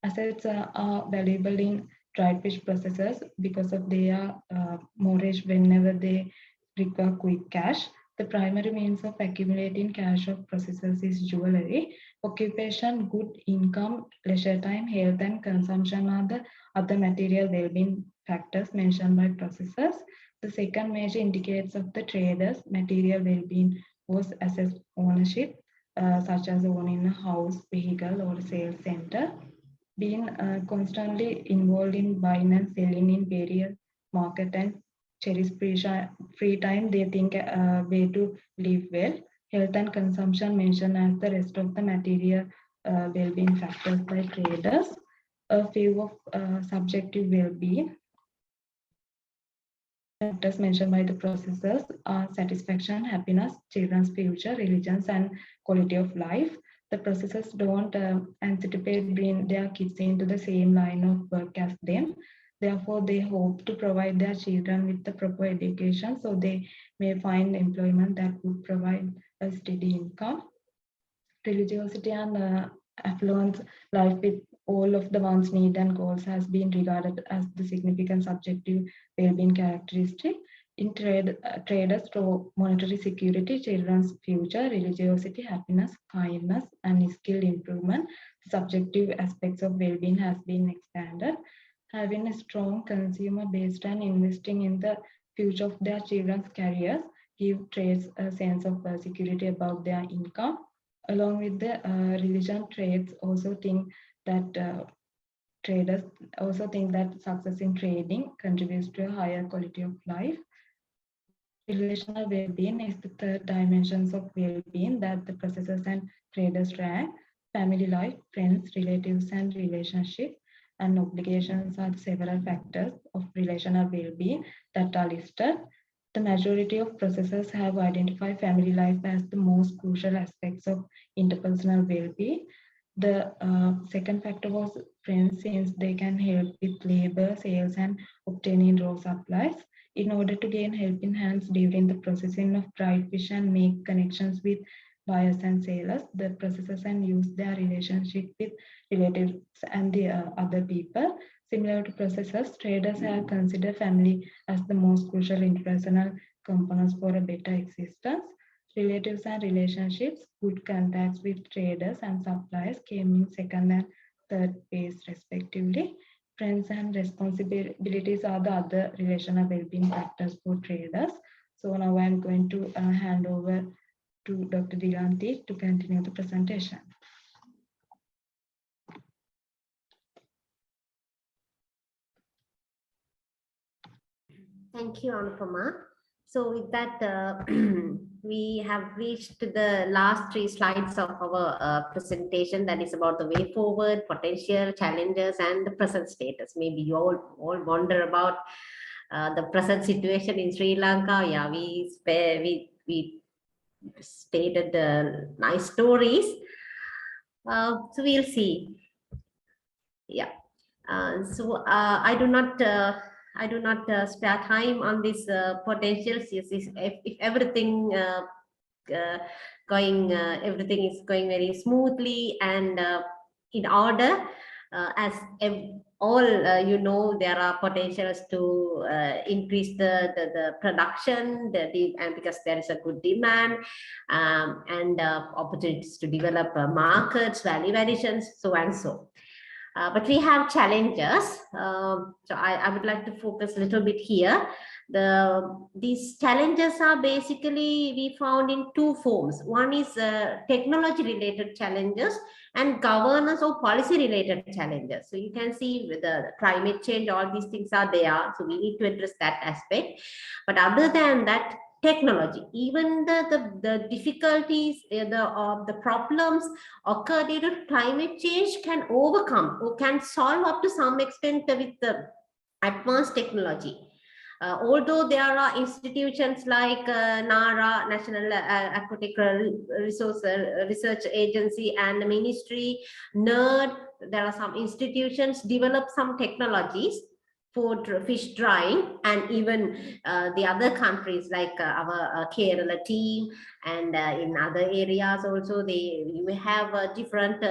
Assets are valuable in dried fish processors because of their mortgage whenever they require quick cash. The primary means of accumulating cash of processors is jewelry. Occupation, good income, leisure time, health, and consumption are the other material well-being factors mentioned by processors. The second major indicator of the traders' material well-being was asset ownership, such as owning a house, vehicle, or sales center. Being constantly involved in buying and selling in various market and cherish free time, they think a way to live well. Health and consumption mentioned as the rest of the material well-being factors by traders. A few of subjective well-being factors mentioned by the processors are satisfaction, happiness, children's future, religions, and quality of life. The processors don't anticipate bringing their kids into the same line of work as them. Therefore, they hope to provide their children with the proper education so they may find employment that would provide a steady income. Religiosity and affluence life with all of the one's needs and goals has been regarded as the significant subjective well-being characteristic. In traders through monetary security, children's future, religiosity, happiness, kindness, and skill improvement, subjective aspects of well-being has been expanded. Having a strong consumer base and investing in the future of their children's careers give trades a sense of security about their income. Along with the religion, trades also think that traders also think that success in trading contributes to a higher quality of life. Relational well-being is the third dimensions of well-being that the processors and traders rank. Family life, friends, relatives, and relationship and obligations are several factors of relational well-being that are listed. The majority of processors have identified family life as the most crucial aspects of interpersonal well-being. The second factor was friends, since they can help with labor, sales, and obtaining raw supplies. In order to gain helping hands during the processing of dried fish and make connections with buyers and sellers, the processors and use their relationship with relatives and the other people. Similar to processors, traders have considered family as the most crucial interpersonal components for a better existence. Relatives and relationships, good contacts with traders and suppliers came in second and third place respectively. Friends and responsibilities are the other relational well-being factors for traders. So now I'm going to hand over to Dr. Dilanti to continue the presentation. Thank you, Anupama. So with that, we have reached to the last 3 slides of our presentation, that is about the way forward, potential, challenges, and the present status. Maybe you all wonder about the present situation in Sri Lanka. Yeah, we stated nice stories. So we'll see. Yeah. So I do not spare time on this potentials. Yes, if everything everything is going very smoothly and in order, as all you know, there are potentials to increase the production, and because there is a good demand, and opportunities to develop markets, value additions, so and so. But we have challenges. So I would like to focus a little bit here. These challenges are basically we found in 2 forms. One is technology-related challenges and governance or policy-related challenges. So you can see with the climate change, all these things are there. So we need to address that aspect. But other than that, technology, even the difficulties, the problems occur due to climate change can overcome or can solve up to some extent with the advanced technology. Although there are institutions like NARA, National Aquatic Research Agency, and the Ministry, NERD, there are some institutions develop some technologies for fish drying, and even the other countries like our Kerala team, and in other areas also you have different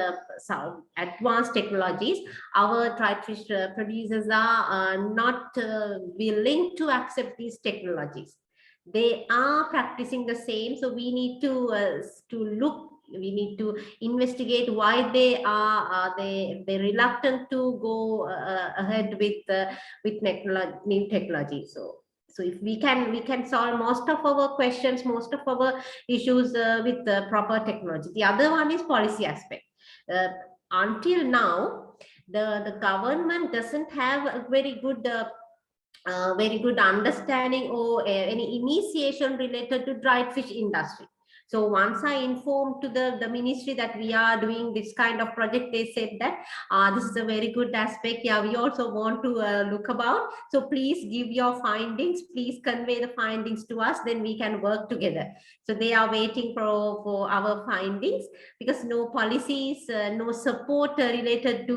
advanced technologies. Our dried fish producers are not willing to accept these technologies. They are practicing the same, so we need to look. We need to investigate why they are they reluctant to go ahead with new technology. So if we can solve most of our questions, most of our issues with the proper technology. The other one is policy aspect. Until now, the government doesn't have a very good understanding or any initiation related to dried fish industry. So once I informed to the ministry that we are doing this kind of project, they said that this is a very good aspect. Yeah, we also want to look about. So please give your findings. Please convey the findings to us. Then we can work together. So they are waiting for our findings, because no policies, no support related to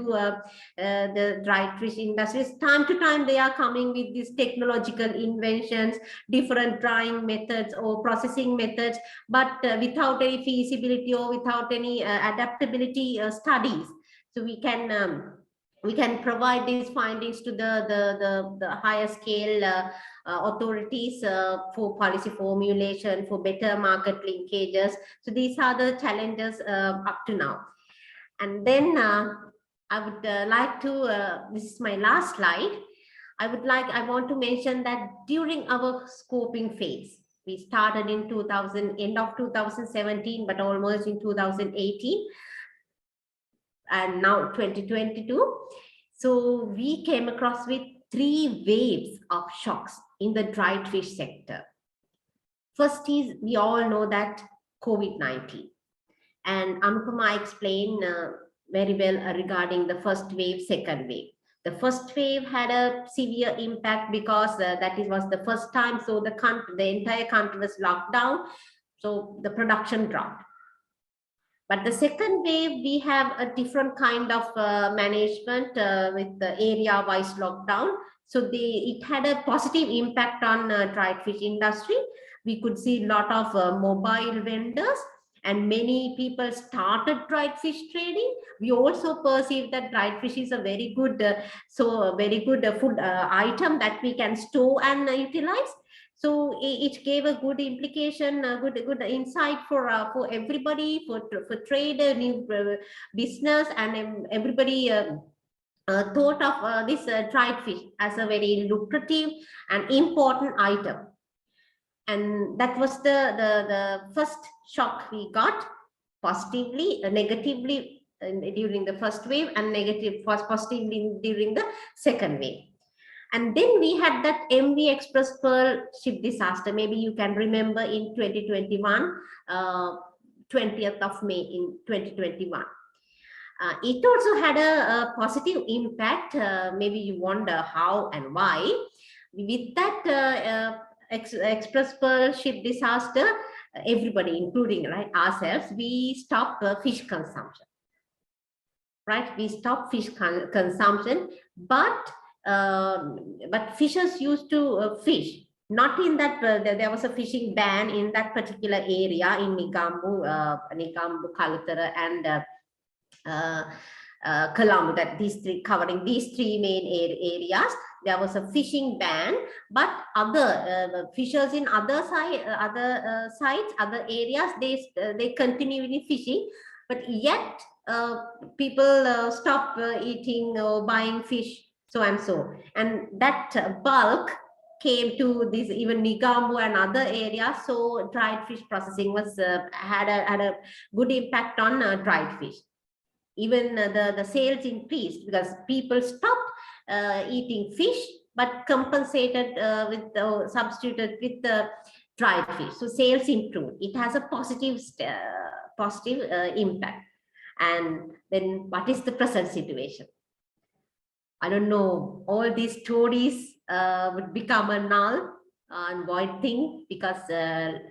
the dried fish industries. Time to time, they are coming with these technological inventions, different drying methods or processing methods, but without any feasibility or without any adaptability studies. So we can provide these findings to the higher scale authorities for policy formulation, for better market linkages. So these are the challenges up to now. And then I would like to, this is my last slide. I want to mention that during our scoping phase, we started in end of 2017, but almost in 2018, and now 2022. So we came across with 3 waves of shocks in the dried fish sector. First is, we all know that COVID-19. And Anupama explained very well regarding the first wave, second wave. The first wave had a severe impact because was the first time. So the entire country was locked down. So the production dropped. But the second wave, we have a different kind of management with the area-wise lockdown. So it had a positive impact on dried fish industry. We could see a lot of mobile vendors, and many people started dried fish trading. We also perceive that dried fish is a very good, food item that we can store and utilize. So it gave a good implication, a good insight for everybody, for trade, new business, and everybody thought of this dried fish as a very lucrative and important item. And that was the first shock we got, positively, negatively during the first wave, and positively during the second wave. And then we had that MV Express Pearl ship disaster. Maybe you can remember in 2021, 20th of May in 2021. It also had a positive impact. Maybe you wonder how and why. With that Express Pearl ship disaster, everybody, including ourselves, we stopped fish consumption. Right? We stopped fish consumption, but fishers used to fish. Not in that, there was a fishing ban in that particular area in Nigambu, Kalutara, and Colombo, that covering these 3 main areas. There was a fishing ban, but other fishers in other sites, other areas, they continually fishing, but yet people stop eating or buying fish, so and so. And that bulk came to this, even Nigambu and other areas. So dried fish processing was had a good impact on dried fish. Even the sales increased because people stopped eating fish, but compensated substituted with the dried fish. So sales improved. It has a positive impact. And then what is the present situation? I don't know. All these stories would become a null and void thing, because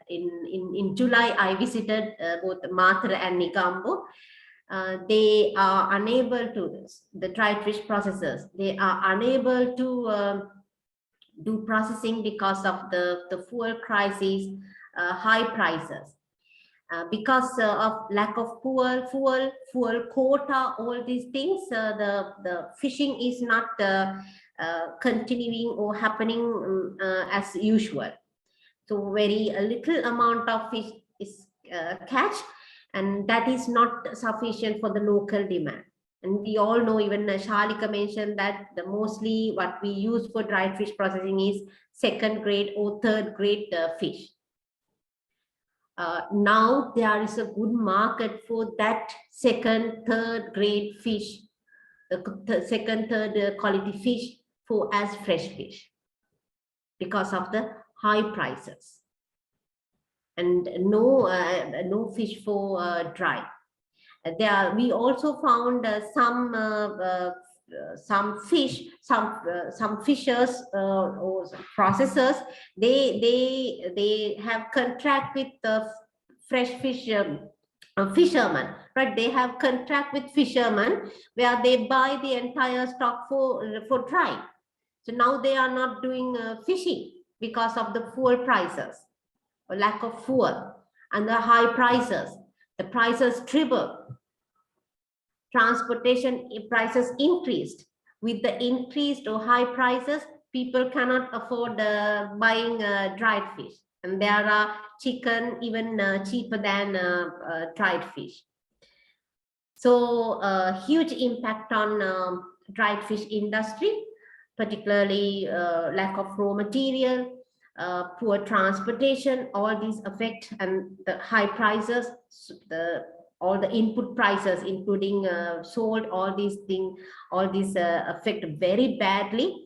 in July I visited both Matra and Nigambu. They are unable to, the dried fish processors, they are unable to do processing because of the fuel crisis, high prices, because of lack of fuel quota, all these things. The fishing is not continuing or happening as usual. So very little amount of fish is catch, and that is not sufficient for the local demand. And we all know, even Shalika mentioned that mostly what we use for dried fish processing is 2nd grade or 3rd grade fish. Now there is a good market for that 2nd, 3rd grade fish, the 2nd, 3rd quality fish as fresh fish, because of the high prices. and no fish for dry. We also found some fishers or processors. They have contract with the fresh fish fishermen, right? They have contract with fishermen where they buy the entire stock for dry. So now they are not doing fishing because of the fuel prices, or lack of fuel, and the high prices. The prices tripled. Transportation prices increased. With the increased or high prices, people cannot afford buying dried fish. And there are chicken even cheaper than dried fish. So huge impact on dried fish industry, particularly lack of raw material, poor transportation. All these affect, and the high prices, all the input prices, including salt, all these things, all these affect very badly.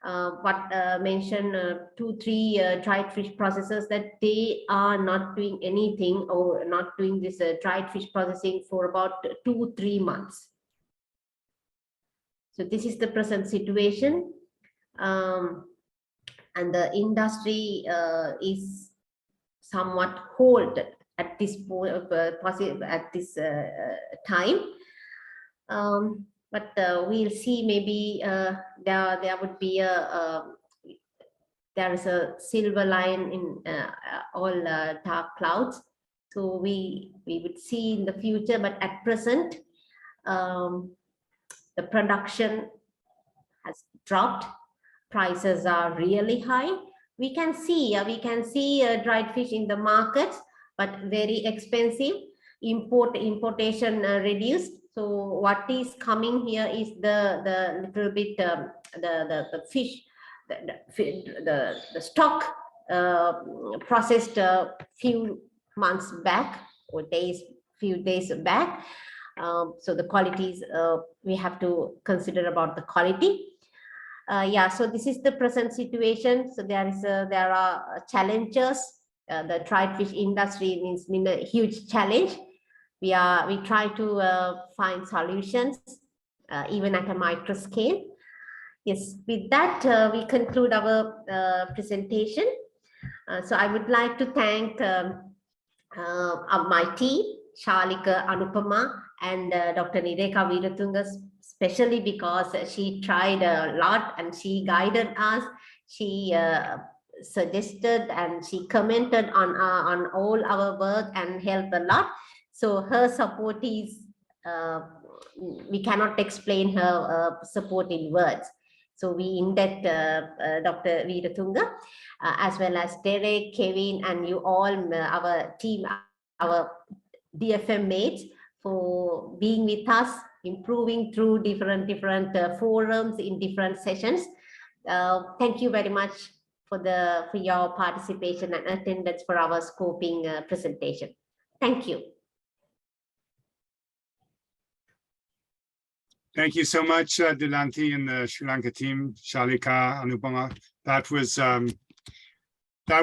What mentioned 2-3 dried fish processors, that they are not doing anything or not doing this dried fish processing for about 2-3 months. So this is the present situation, and the industry is somewhat halted at this point, at this time. But we'll see, maybe there would be there is a silver line in all dark clouds. So we would see in the future, but at present, the production has dropped. Prices are really high. We can see dried fish in the markets, but very expensive. Importation reduced. So what is coming here is the little bit the fish, the stock processed a few months back, or few days back. So the qualities, we have to consider about the quality. Yeah, so this is the present situation. So there are challenges. The dried fish industry is in a huge challenge. We try to find solutions, even at a micro scale. Yes, with that, we conclude our presentation. So I would like to thank my team, Shalika, Anupama, and Dr. Nideka Veeratunga, especially because she tried a lot and she guided us. She suggested and she commented on all our work and helped a lot. So her support is, we cannot explain her support in words. So we indebted Dr. Veeratunga, as well as Derek, Kevin, and you all, our team, our DFM mates, for being with us, improving through different forums in different sessions. Thank you very much for your participation and attendance for our scoping presentation. Thank you. Thank you so much, Dilanti and the Sri Lanka team, Shalika, Anupama. That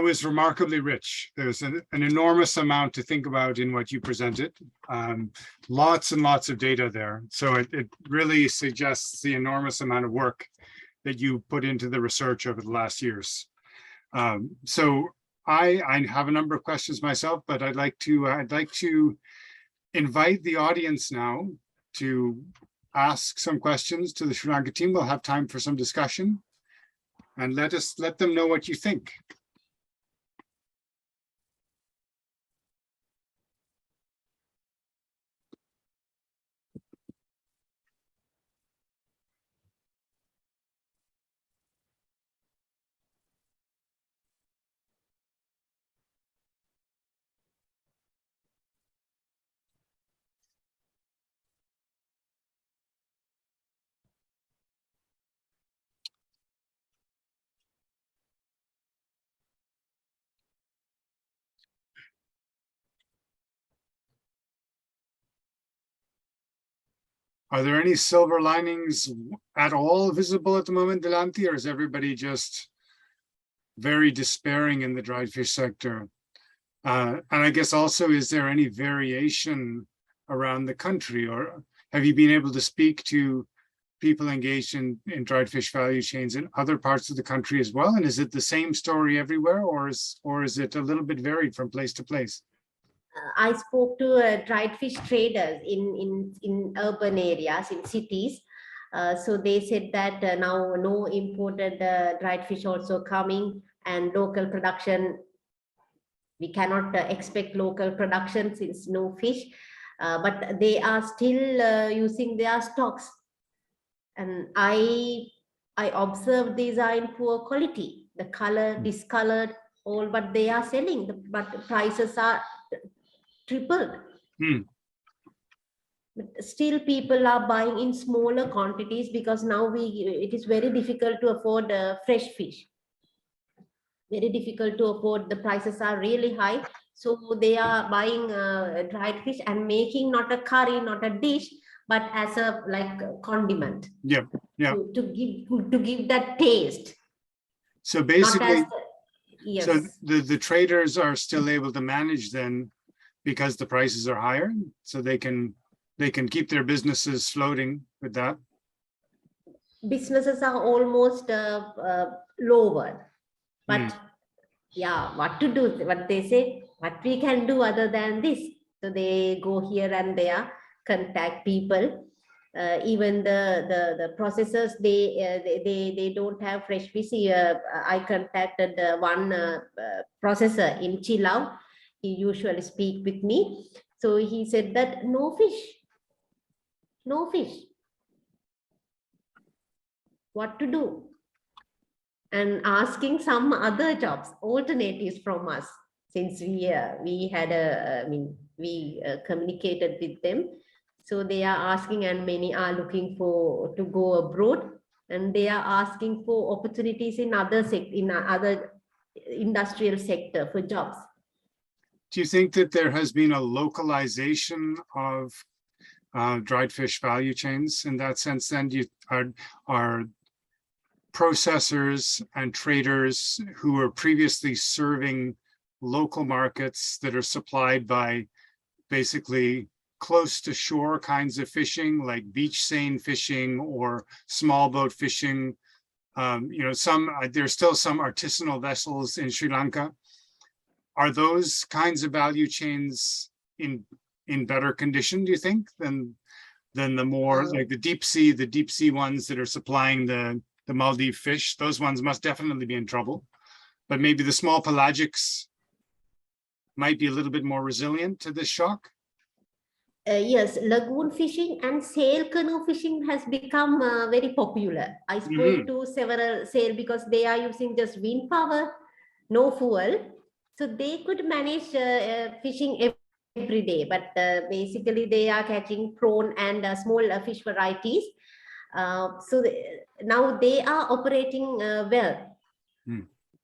was remarkably rich. There's an enormous amount to think about in what you presented. Lots and lots of data there. So it really suggests the enormous amount of work that you put into the research over the last years. So I have a number of questions myself, but I'd like to invite the audience now to ask some questions to the Sri Lanka team. We'll have time for some discussion, and let them know what you think. Are there any silver linings at all visible at the moment, Dilanti, or is everybody just very despairing in the dried fish sector? And I guess also, is there any variation around the country, or have you been able to speak to people engaged in dried fish value chains in other parts of the country as well? And is it the same story everywhere, or is it a little bit varied from place to place? I spoke to dried fish traders in urban areas, in cities. So they said that now no imported dried fish also coming, and local production, we cannot expect local production since no fish, but they are still using their stocks. And I observed these are in poor quality, the color discolored, all, but they are selling, but the prices are tripled. But still people are buying in smaller quantities, because now it is very difficult to afford fresh fish. Very difficult to afford. The prices are really high. So they are buying dried fish and making not a curry, not a dish, but as a like a condiment. Yeah. To give that taste. So basically, Yes. so the traders are still able to manage then, because the prices are higher, so they can keep their businesses floating with that. Businesses are almost lower, but yeah, what to do? What they say, what we can do other than this? So they go here and there, contact people. Even the processors, they don't have fresh fish. I contacted one processor in Chilau. He usually speak with me. So he said that no fish. What to do? And asking some other jobs, alternatives from us, since we had we communicated with them. So they are asking, and many are looking to go abroad, and they are asking for opportunities in other industrial sector for jobs. Do you think that there has been a localization of dried fish value chains in that sense? Then are processors and traders who were previously serving local markets that are supplied by basically close to shore kinds of fishing, like beach seine fishing or small boat fishing. There's still some artisanal vessels in Sri Lanka. Are those kinds of value chains in better condition, do you think, than the more like the deep sea ones that are supplying the Maldive fish? Those ones must definitely be in trouble, but maybe the small pelagics might be a little bit more resilient to this shock. Yes, lagoon fishing and sail canoe fishing has become very popular. I spoke to several sail, because they are using just wind power, no fuel. So they could manage fishing every day, but basically they are catching prawn and small fish varieties. Now they are operating well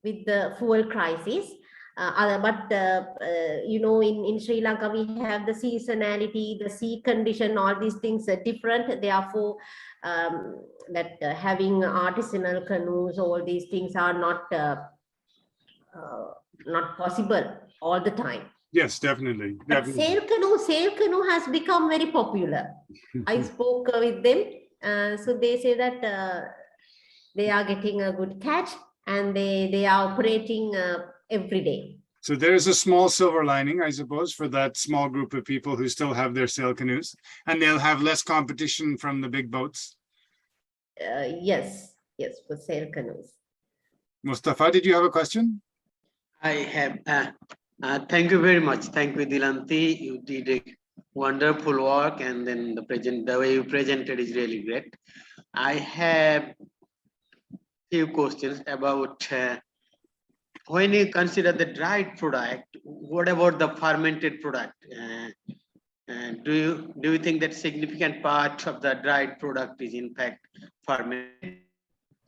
with the fuel crisis. In Sri Lanka, we have the seasonality, the sea condition, all these things are different. Therefore, having artisanal canoes, all these things are not possible all the time. Yes, definitely. But sail canoe has become very popular. I spoke with them, so they say that they are getting a good catch, and they are operating every day. So there's a small silver lining, I suppose, for that small group of people who still have their sail canoes, and they'll have less competition from the big boats. Yes, for sail canoes. Mustafa, did you have a question? I have. Thank you very much. Thank you, Dilanti. You did a wonderful work, and then the way you presented is really great. I have few questions about when you consider the dried product. What about the fermented product? Do you think that significant part of the dried product is in fact fermented?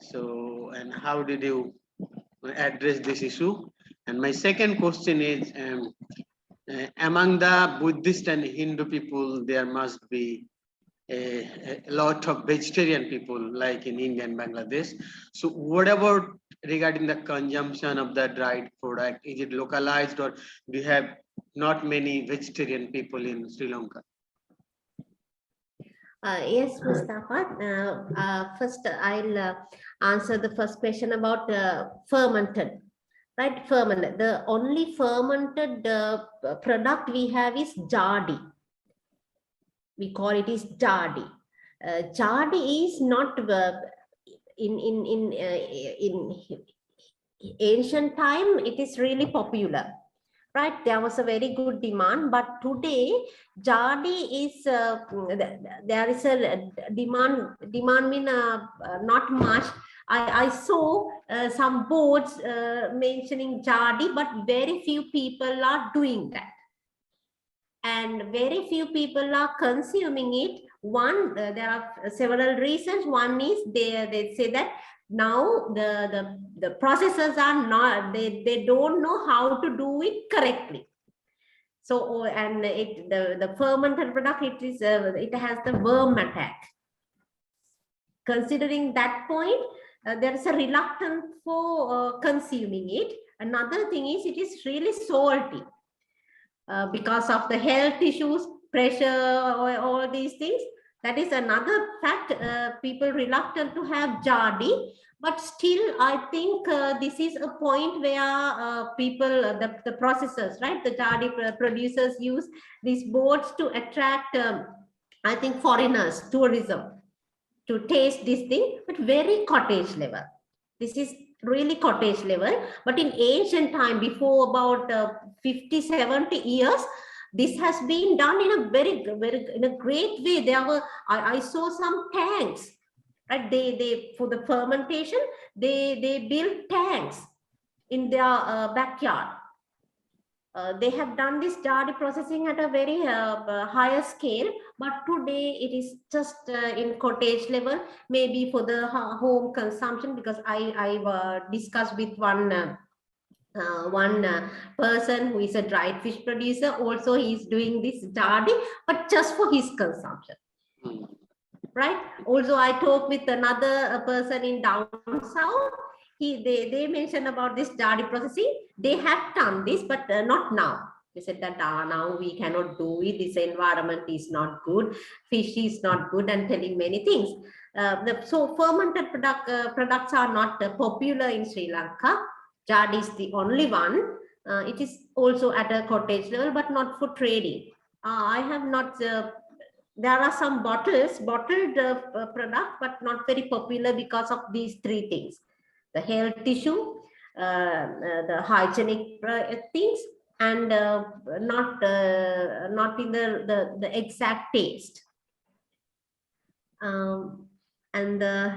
So, and how did you address this issue? And my second question is, among the Buddhist and Hindu people, there must be a lot of vegetarian people, like in India and Bangladesh. So what about regarding the consumption of the dried product? Is it localized, or do you have not many vegetarian people in Sri Lanka? Yes, Mustafa. First, I'll answer the first question about fermented. Right, fermented. The only fermented product we have is jardi. We call it is jardi. Jardi is not in ancient time. It is really popular. Right, there was a very good demand, but today jardi is there is a demand. Demand mean not much. I saw some boards mentioning jardi, but very few people are doing that, and very few people are consuming it. One, there are several reasons. One is they say that now the processors are not, they don't know how to do it correctly. So and the fermented product, it has the worm attack. Considering that point, there is a reluctance for consuming it. Another thing is it is really salty because of the health issues, pressure, all these things. That is another fact. People reluctant to have jardi, but still, I think this is a point where people, the processors, right, the jardi producers use these boards to attract, I think, foreigners, tourism, to taste this thing, but very cottage level. This is really cottage level. But in ancient time, before about 50, 70 years, this has been done in a very in a great way. There were, I saw some tanks, right? They for the fermentation, they built tanks in their backyard. They have done this jardi processing at a very higher scale, but today it is just in cottage level, maybe for the home consumption. Because I discussed with one person who is a dried fish producer. Also, he is doing this jardi, but just for his consumption. Right. Also, I talked with another person in down south. They mentioned about this jardi processing. They have done this, but not now. They said that now we cannot do it. This environment is not good. Fish is not good, and telling many things. So fermented products are not popular in Sri Lanka. Jardi is the only one. It is also at a cottage level, but not for trading. I have not. There are some bottled product, but not very popular because of these three things: the health issue, the hygienic things, and not in the exact taste. And the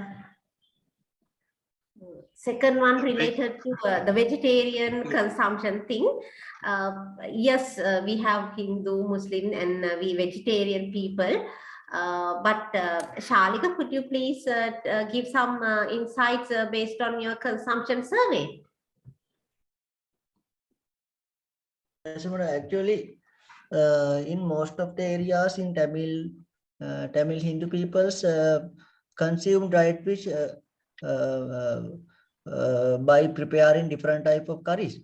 second one related to the vegetarian consumption thing. Yes, we have Hindu, Muslim, and we vegetarian people. But Shalika, could you please give some insights based on your consumption survey? Actually, in most of the areas in Tamil Hindu peoples consume dried fish by preparing different type of curries.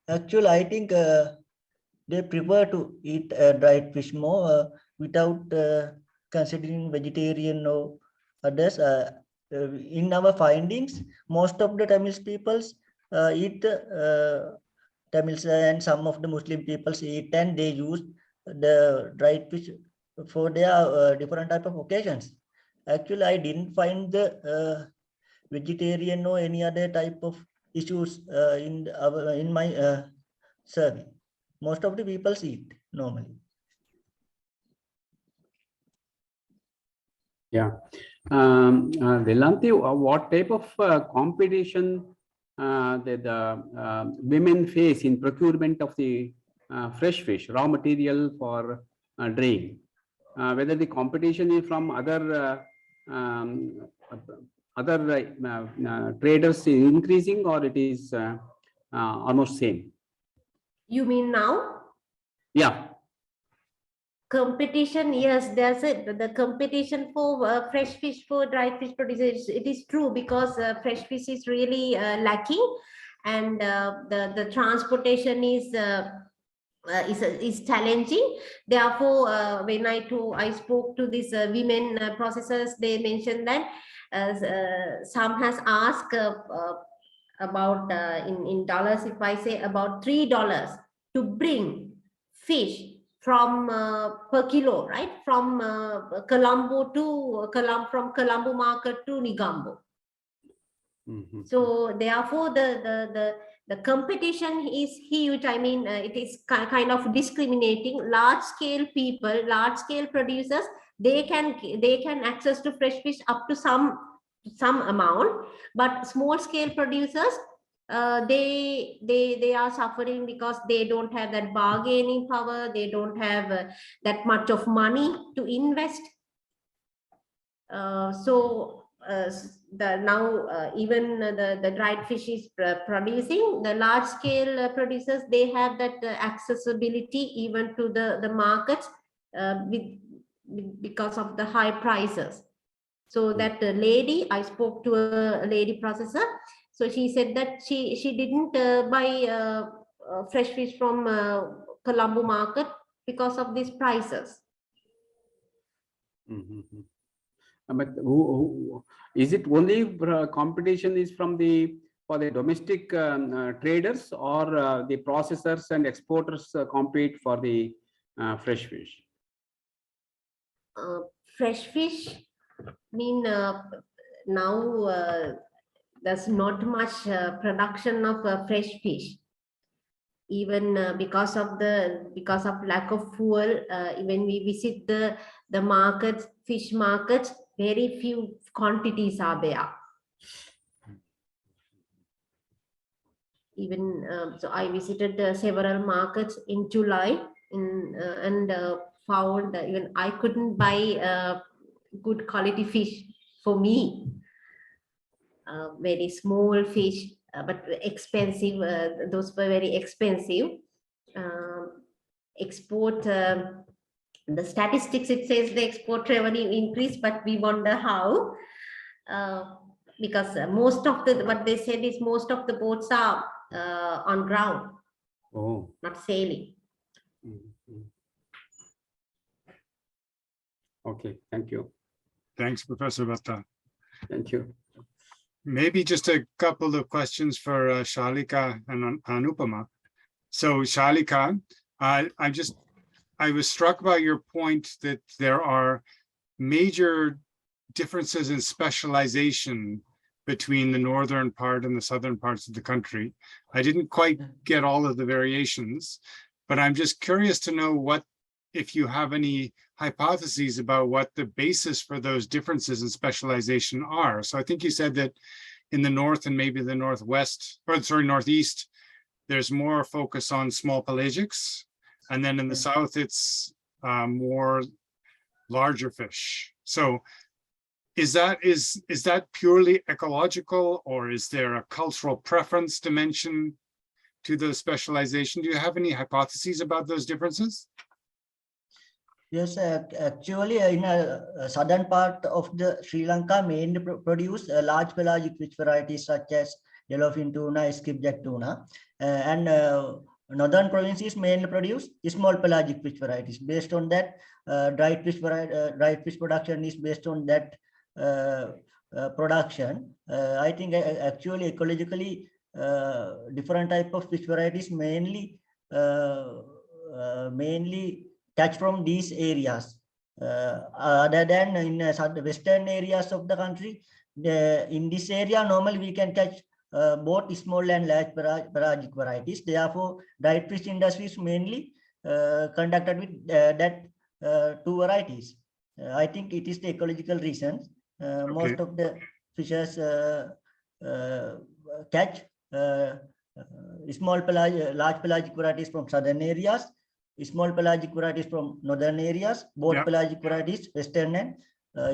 Actually, I think they prefer to eat dried fish more without considering vegetarian or others. In our findings, most of the Tamil peoples eat Tamils, and some of the Muslim peoples eat, and they use the dried fish for their different type of occasions. Actually, I didn't find the vegetarian or any other type of issues in my survey. Most of the people eat normally. Yeah. Delanti, what type of competition the women face in procurement of the fresh fish, raw material for drying? Whether the competition is from other traders is increasing, or it is almost same? You mean now? Yeah. Competition, yes, there's the competition for fresh fish for dried fish producers. It is true because fresh fish is really lacking, and the transportation is challenging. Therefore, when I spoke to these women processors, they mentioned that some has asked about in dollars, if I say about $3 to bring fish from per kilo, right, from Colombo to from Colombo market to Negombo. So therefore, the competition is huge. I mean, it is kind of discriminating. Large scale people, large scale producers, they can access to fresh fish up to some amount, but small scale producers, they are suffering because they don't have that bargaining power. They don't have that much of money to invest. Even the dried fish is producing. The large scale producers, they have that accessibility even to the markets because of the high prices. So that lady, I spoke to a lady processor. So she said that she didn't buy fresh fish from Colombo market because of these prices. But is it only competition is from for the domestic traders, or the processors and exporters compete for the fresh fish? Fresh fish, mean now there's not much production of fresh fish, even because of lack of fuel. When we visit the markets, fish markets, very few quantities are there. Even so I visited several markets in July and found that even I couldn't buy good quality fish for me. Very small fish, but expensive. Those were very expensive. Export, the statistics, it says the export revenue increased, but we wonder how. Because most of what they said is most of the boats are on ground, not sailing. Okay, thank you. Thanks, Professor Bhatta. Thank you. Maybe just a couple of questions for Shalika and Anupama. So Shalika, I was struck by your point that there are major differences in specialization between the northern part and the southern parts of the country. I didn't quite get all of the variations, but I'm just curious to know if you have any hypotheses about what the basis for those differences in specialization are. So I think you said that in the north and maybe the northwest, or sorry, northeast, there's more focus on small pelagics, and then in the south it's more larger fish. So is that purely ecological, or is there a cultural preference dimension to the specialization? Do you have any hypotheses about those differences? Yes, actually, in a southern part of the Sri Lanka, mainly produce large pelagic fish varieties such as yellowfin tuna, skipjack tuna, and northern provinces mainly produce small pelagic fish varieties. Based on that, dried fish production is based on that production. I think actually ecologically different type of fish varieties mainly catch from these areas. Other than in the western areas of the country, in this area normally we can catch both small and large pelagic varieties. Therefore, dried fish industry is mainly conducted with that two varieties. I think it is the ecological reasons. Okay. Most of the fishes catch large pelagic varieties from southern areas, small pelagic varieties from northern areas, both pelagic varieties western and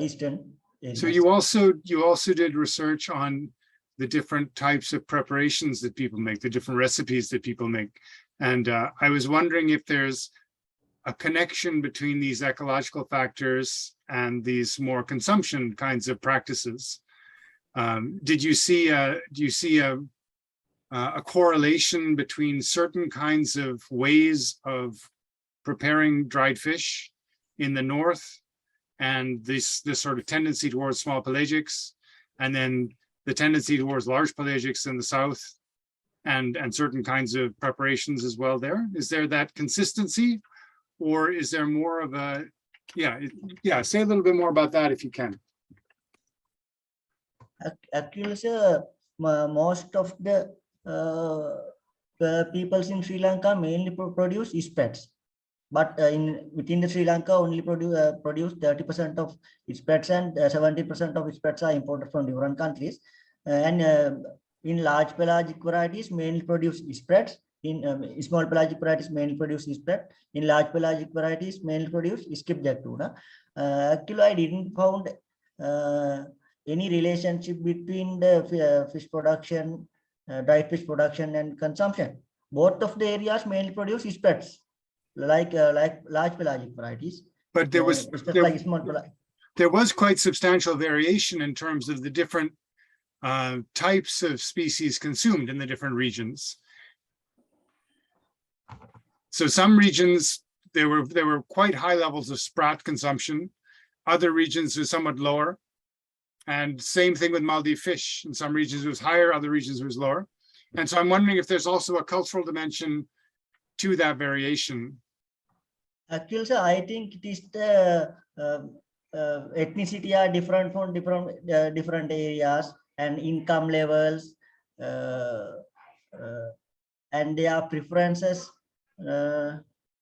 eastern areas. So you also did research on the different types of preparations that people make, the different recipes that people make. And I was wondering if there's a connection between these ecological factors and these more consumption kinds of practices. Do you see a correlation between certain kinds of ways of preparing dried fish in the north and this sort of tendency towards small pelagics, and then the tendency towards large pelagics in the south, and certain kinds of preparations as well there? Is there that consistency, or is there more of a, say a little bit more about that if you can. Actually, sir, most of the peoples in Sri Lanka mainly produce spats, but within the Sri Lanka only produce 30% of spats, and 70% of spats are imported from different countries. And in large pelagic varieties mainly produce spats. In small pelagic varieties mainly produce sprat. In large pelagic varieties mainly produce skipjack tuna. Actually, I didn't found any relationship between the fish production, dried fish production and consumption. Both of the areas mainly produce spats, like large pelagic varieties. But there was like small pelagic. There was quite substantial variation in terms of the different types of species consumed in the different regions. So some regions, there were quite high levels of sprat consumption. Other regions were somewhat lower. And same thing with Maldive fish. In some regions it was higher, other regions it was lower. And so I'm wondering if there's also a cultural dimension to that variation. Actually, sir, I think it is the ethnicity are different from different areas, and income levels, and their preferences,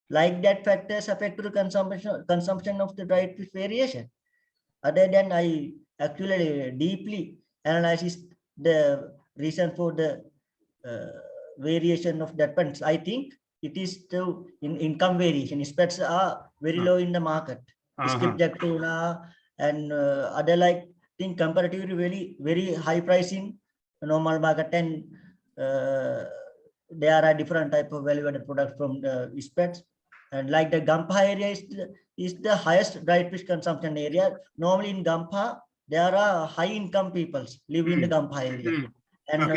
like that factors affect the consumption of the dried fish variation. Other than I actually deeply analyze the reason for the variation of that points. I think it is the income variation. Spats are very low in the market. Skipjack tuna and other like thing comparatively very high price in normal market, and there are different type of value-added products from the spats. And like the Gampa area is the highest dried fish consumption area. Normally in Gampa, there are high income peoples live in the Gampa area. And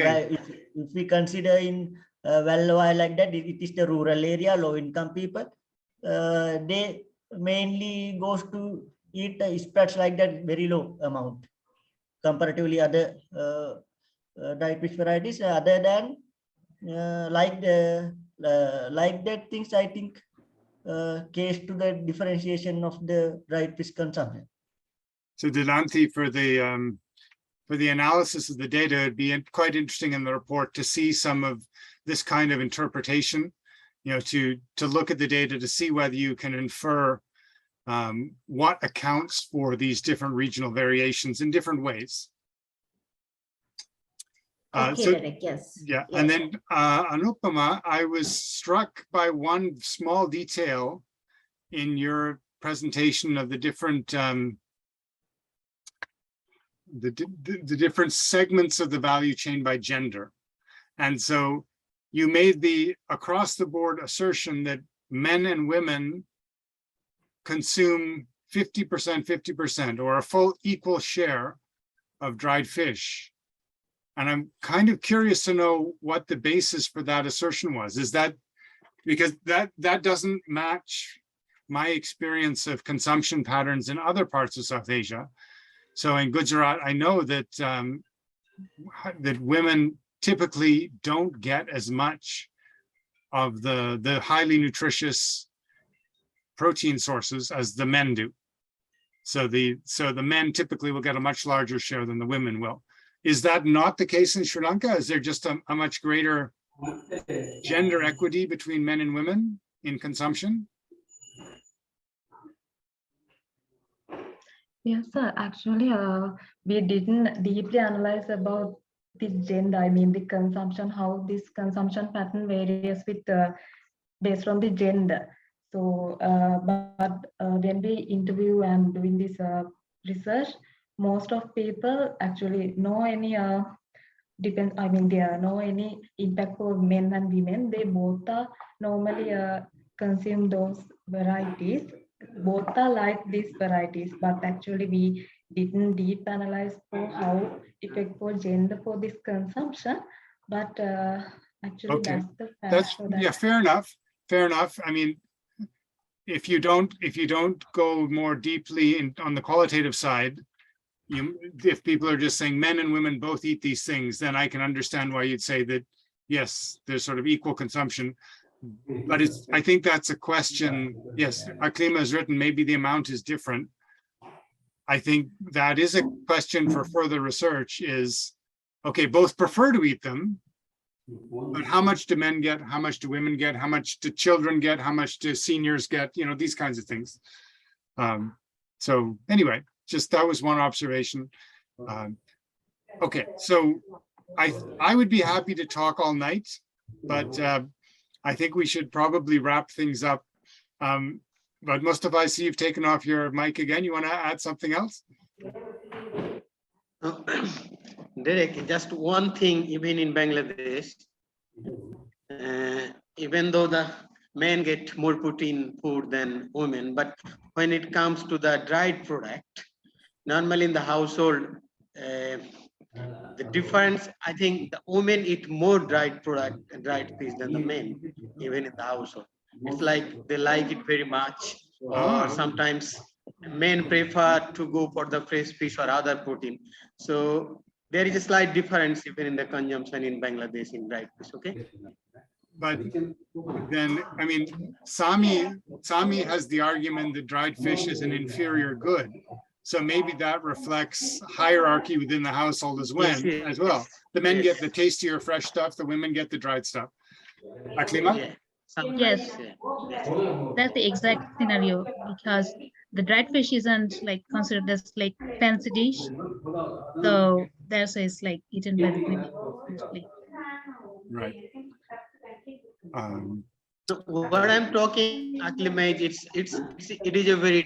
if we consider in Vellawai like that, it is the rural area, low income people. They mainly goes to eat spats like that, very low amount comparatively other dried fish varieties. Other than like that things, I think case to the differentiation of the dried fish consumption. So Dilanthi, for the analysis of the data, it'd be quite interesting in the report to see some of this kind of interpretation, to look at the data to see whether you can infer what accounts for these different regional variations in different ways. Okay, Derek, yes. Yeah, yes. And then Anupama, I was struck by one small detail in your presentation of the different the different segments of the value chain by gender. And so you made the across the board assertion that men and women consume 50%, 50%, or a full equal share of dried fish. And I'm kind of curious to know what the basis for that assertion was. Is that because that doesn't match my experience of consumption patterns in other parts of South Asia. So in Gujarat, I know that that women typically don't get as much of the highly nutritious protein sources as the men do. So the men typically will get a much larger share than the women will. Is that not the case in Sri Lanka? Is there just a much greater gender equity between men and women in consumption? Yes, sir. Actually, we didn't deeply analyze about the gender. I mean, the consumption, how this consumption pattern varies with based on the gender. So, but when we interview and doing this research, most of people actually know any depends. I mean, there are no any impact for men and women. They both are normally consume those varieties. Both are like these varieties, but actually we didn't deep analyze for how effect for gender for this consumption. But actually Okay. that's the fact. That's, for that. yeah, fair enough. Fair enough. I mean, if you don't go more deeply on the qualitative side, if people are just saying men and women both eat these things, then I can understand why you'd say that, yes, there's sort of equal consumption. But I think that's a question. Yes, Aklima has written, maybe the amount is different. I think that is a question for further research is, okay, both prefer to eat them, but how much do men get? How much do women get? How much do children get? How much do seniors get? You know, these kinds of things. So anyway, just that was one observation. Okay, so I would be happy to talk all night, but I think we should probably wrap things up. But Mustafa, I see you've taken off your mic again. You want to add something else? Derek, just one thing, even in Bangladesh, even though the men get more protein food than women, but when it comes to the dried product, normally in the household, the difference, I think the women eat more dried product and dried fish than the men, even in the household. It's like they like it very much, or sometimes men prefer to go for the fresh fish or other protein. So there is a slight difference even in the consumption in Bangladesh in dried fish, okay? But then, I mean, Sami has the argument that dried fish is an inferior good. So maybe that reflects hierarchy within the household as well. The men get the tastier fresh stuff, the women get the dried stuff. Aklima? Yeah, Yes, yes. that's the exact scenario because the dried fish isn't like considered as like fancy dish. So that's why it's like eaten by the women mostly. Right. So what I'm talking, acclimate, it is a very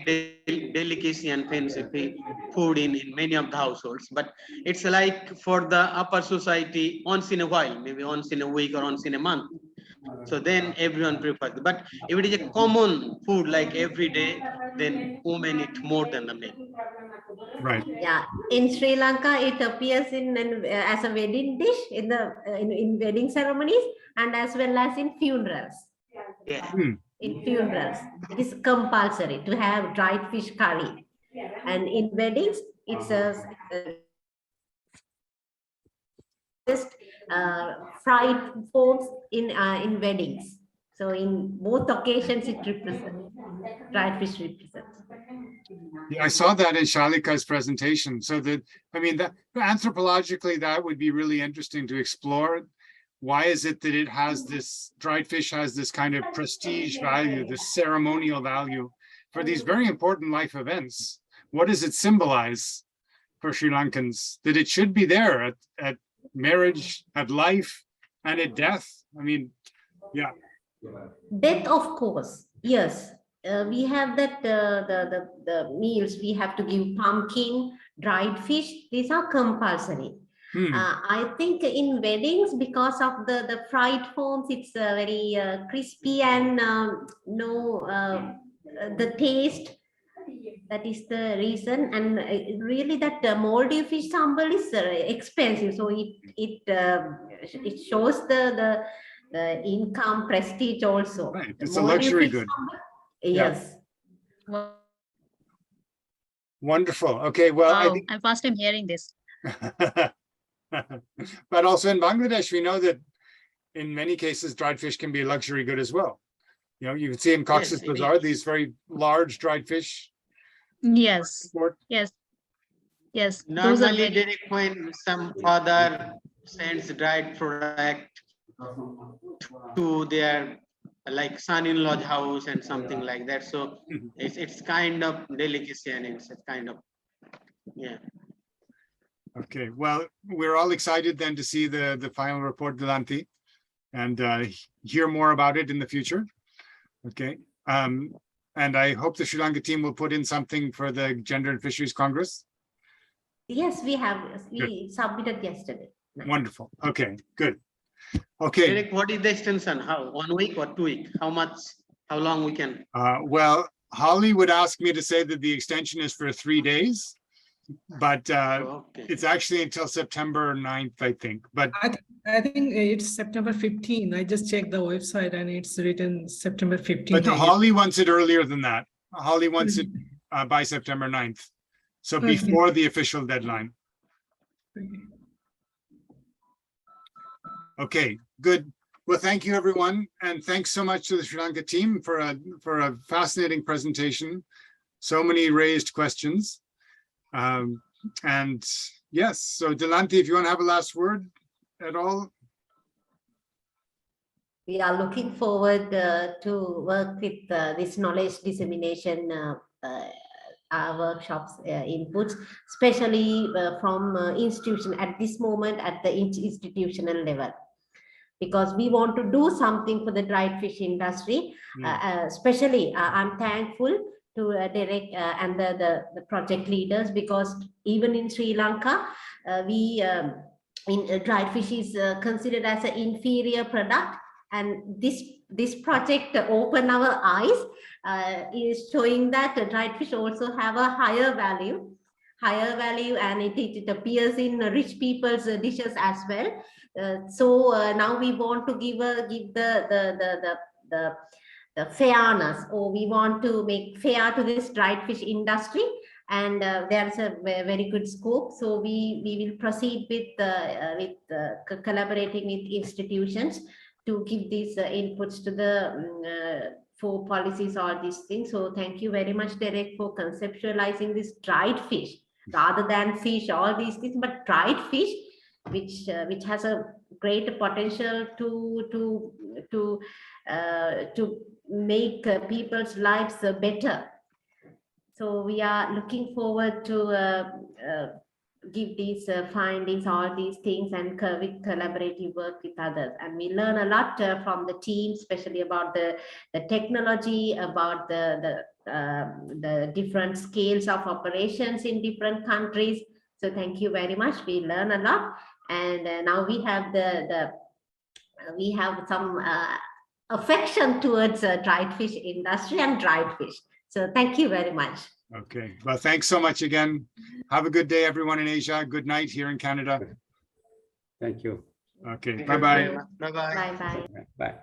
delicacy and fancy food in many of the households, but it's like for the upper society once in a while, maybe once in a week or once in a month. So then everyone prefers. But if it is a common food like every day, then women eat more than the men. Right. Yeah, in Sri Lanka, it appears as a wedding dish in wedding ceremonies and as well as in funerals. Yeah. In funerals, it is compulsory to have dried fish curry, and in weddings, it's just fried forms in weddings. So in both occasions, it represents dried fish represents. Yeah, I saw that in Shalika's presentation. So that, I mean, that anthropologically, that would be really interesting to explore. Why is it that it has this, dried fish has this kind of prestige value, this ceremonial value for these very important life events? What does it symbolize for Sri Lankans? That it should be there at marriage, at life, and at death. I mean, yeah. Death, of course, yes. We have that the meals we have to give pumpkin, dried fish. These are compulsory. I think in weddings, because of the fried forms, it's very crispy and the taste. That is the reason, and really that moldy fish sambal is expensive. So it shows the income prestige also. Right, it's a luxury good. Yes. Wow, Wonderful. Okay, well, I think I'm first time hearing this. but also in Bangladesh, we know that in many cases, dried fish can be a luxury good as well. You know, you can see in Cox's Bazar, these very large dried fish. Yes, Export. yes, yes. Normally, Derek, when some father sends dried product to their like son-in-law's house and something like that, so it's kind of delicacy and it's kind of, yeah. Okay, well, we're all excited then to see the final report, Dilanti, and hear more about it in the future. Okay, and I hope the Sri Lanka team will put in something for the Gender and Fisheries Congress. Yes, we have. We submitted yesterday. Wonderful. Okay, good. Okay. Derek, what is the extension? How, 1 week or 2 weeks? How much how long we can? Well, Holly would ask me to say that the extension is for 3 days, but Okay. it's actually until September 9th, I think. But I think it's September 15. I just checked the website and it's written September 15. but Holly wants it earlier than that. Holly wants it Mm-hmm. by September 9th. So Okay. before the official deadline. Okay, good. Well, thank you, everyone. And thanks so much to the Sri Lanka team for a fascinating presentation. So many raised questions. And yes, so Delanti, if you want to have a last word at all. We are looking forward to work with this knowledge dissemination workshops, inputs, especially from institution at this moment at the institutional level. Because we want to do something for the dried fish industry. Especially, I'm thankful to Derek and the project leaders, because even in Sri Lanka, dried fish is considered as an inferior product, and this project opened our eyes, is showing that dried fish also have a higher value, and it appears in rich people's dishes as well. So now we want to give the fairness, or we want to make fair to this dried fish industry, and there's a very good scope. So we will proceed with collaborating with institutions to give these inputs to the for policies, all these things. So thank you very much, Derek, for conceptualizing this dried fish rather than fish, all these things, but dried fish, which has a great potential to make people's lives better. So we are looking forward to give these findings, all these things, and with collaborative work with others. And we learn a lot from the team, especially about the technology, about the different scales of operations in different countries. So thank you very much. We learn a lot, and now we have we have some affection towards dried fish industry and dried fish. So thank you very much. Okay, well, thanks so much again. Have a good day, everyone in Asia. Good night here in Canada. Thank you. Okay, Thank you bye-bye. very much. Bye-bye. Bye bye. Bye.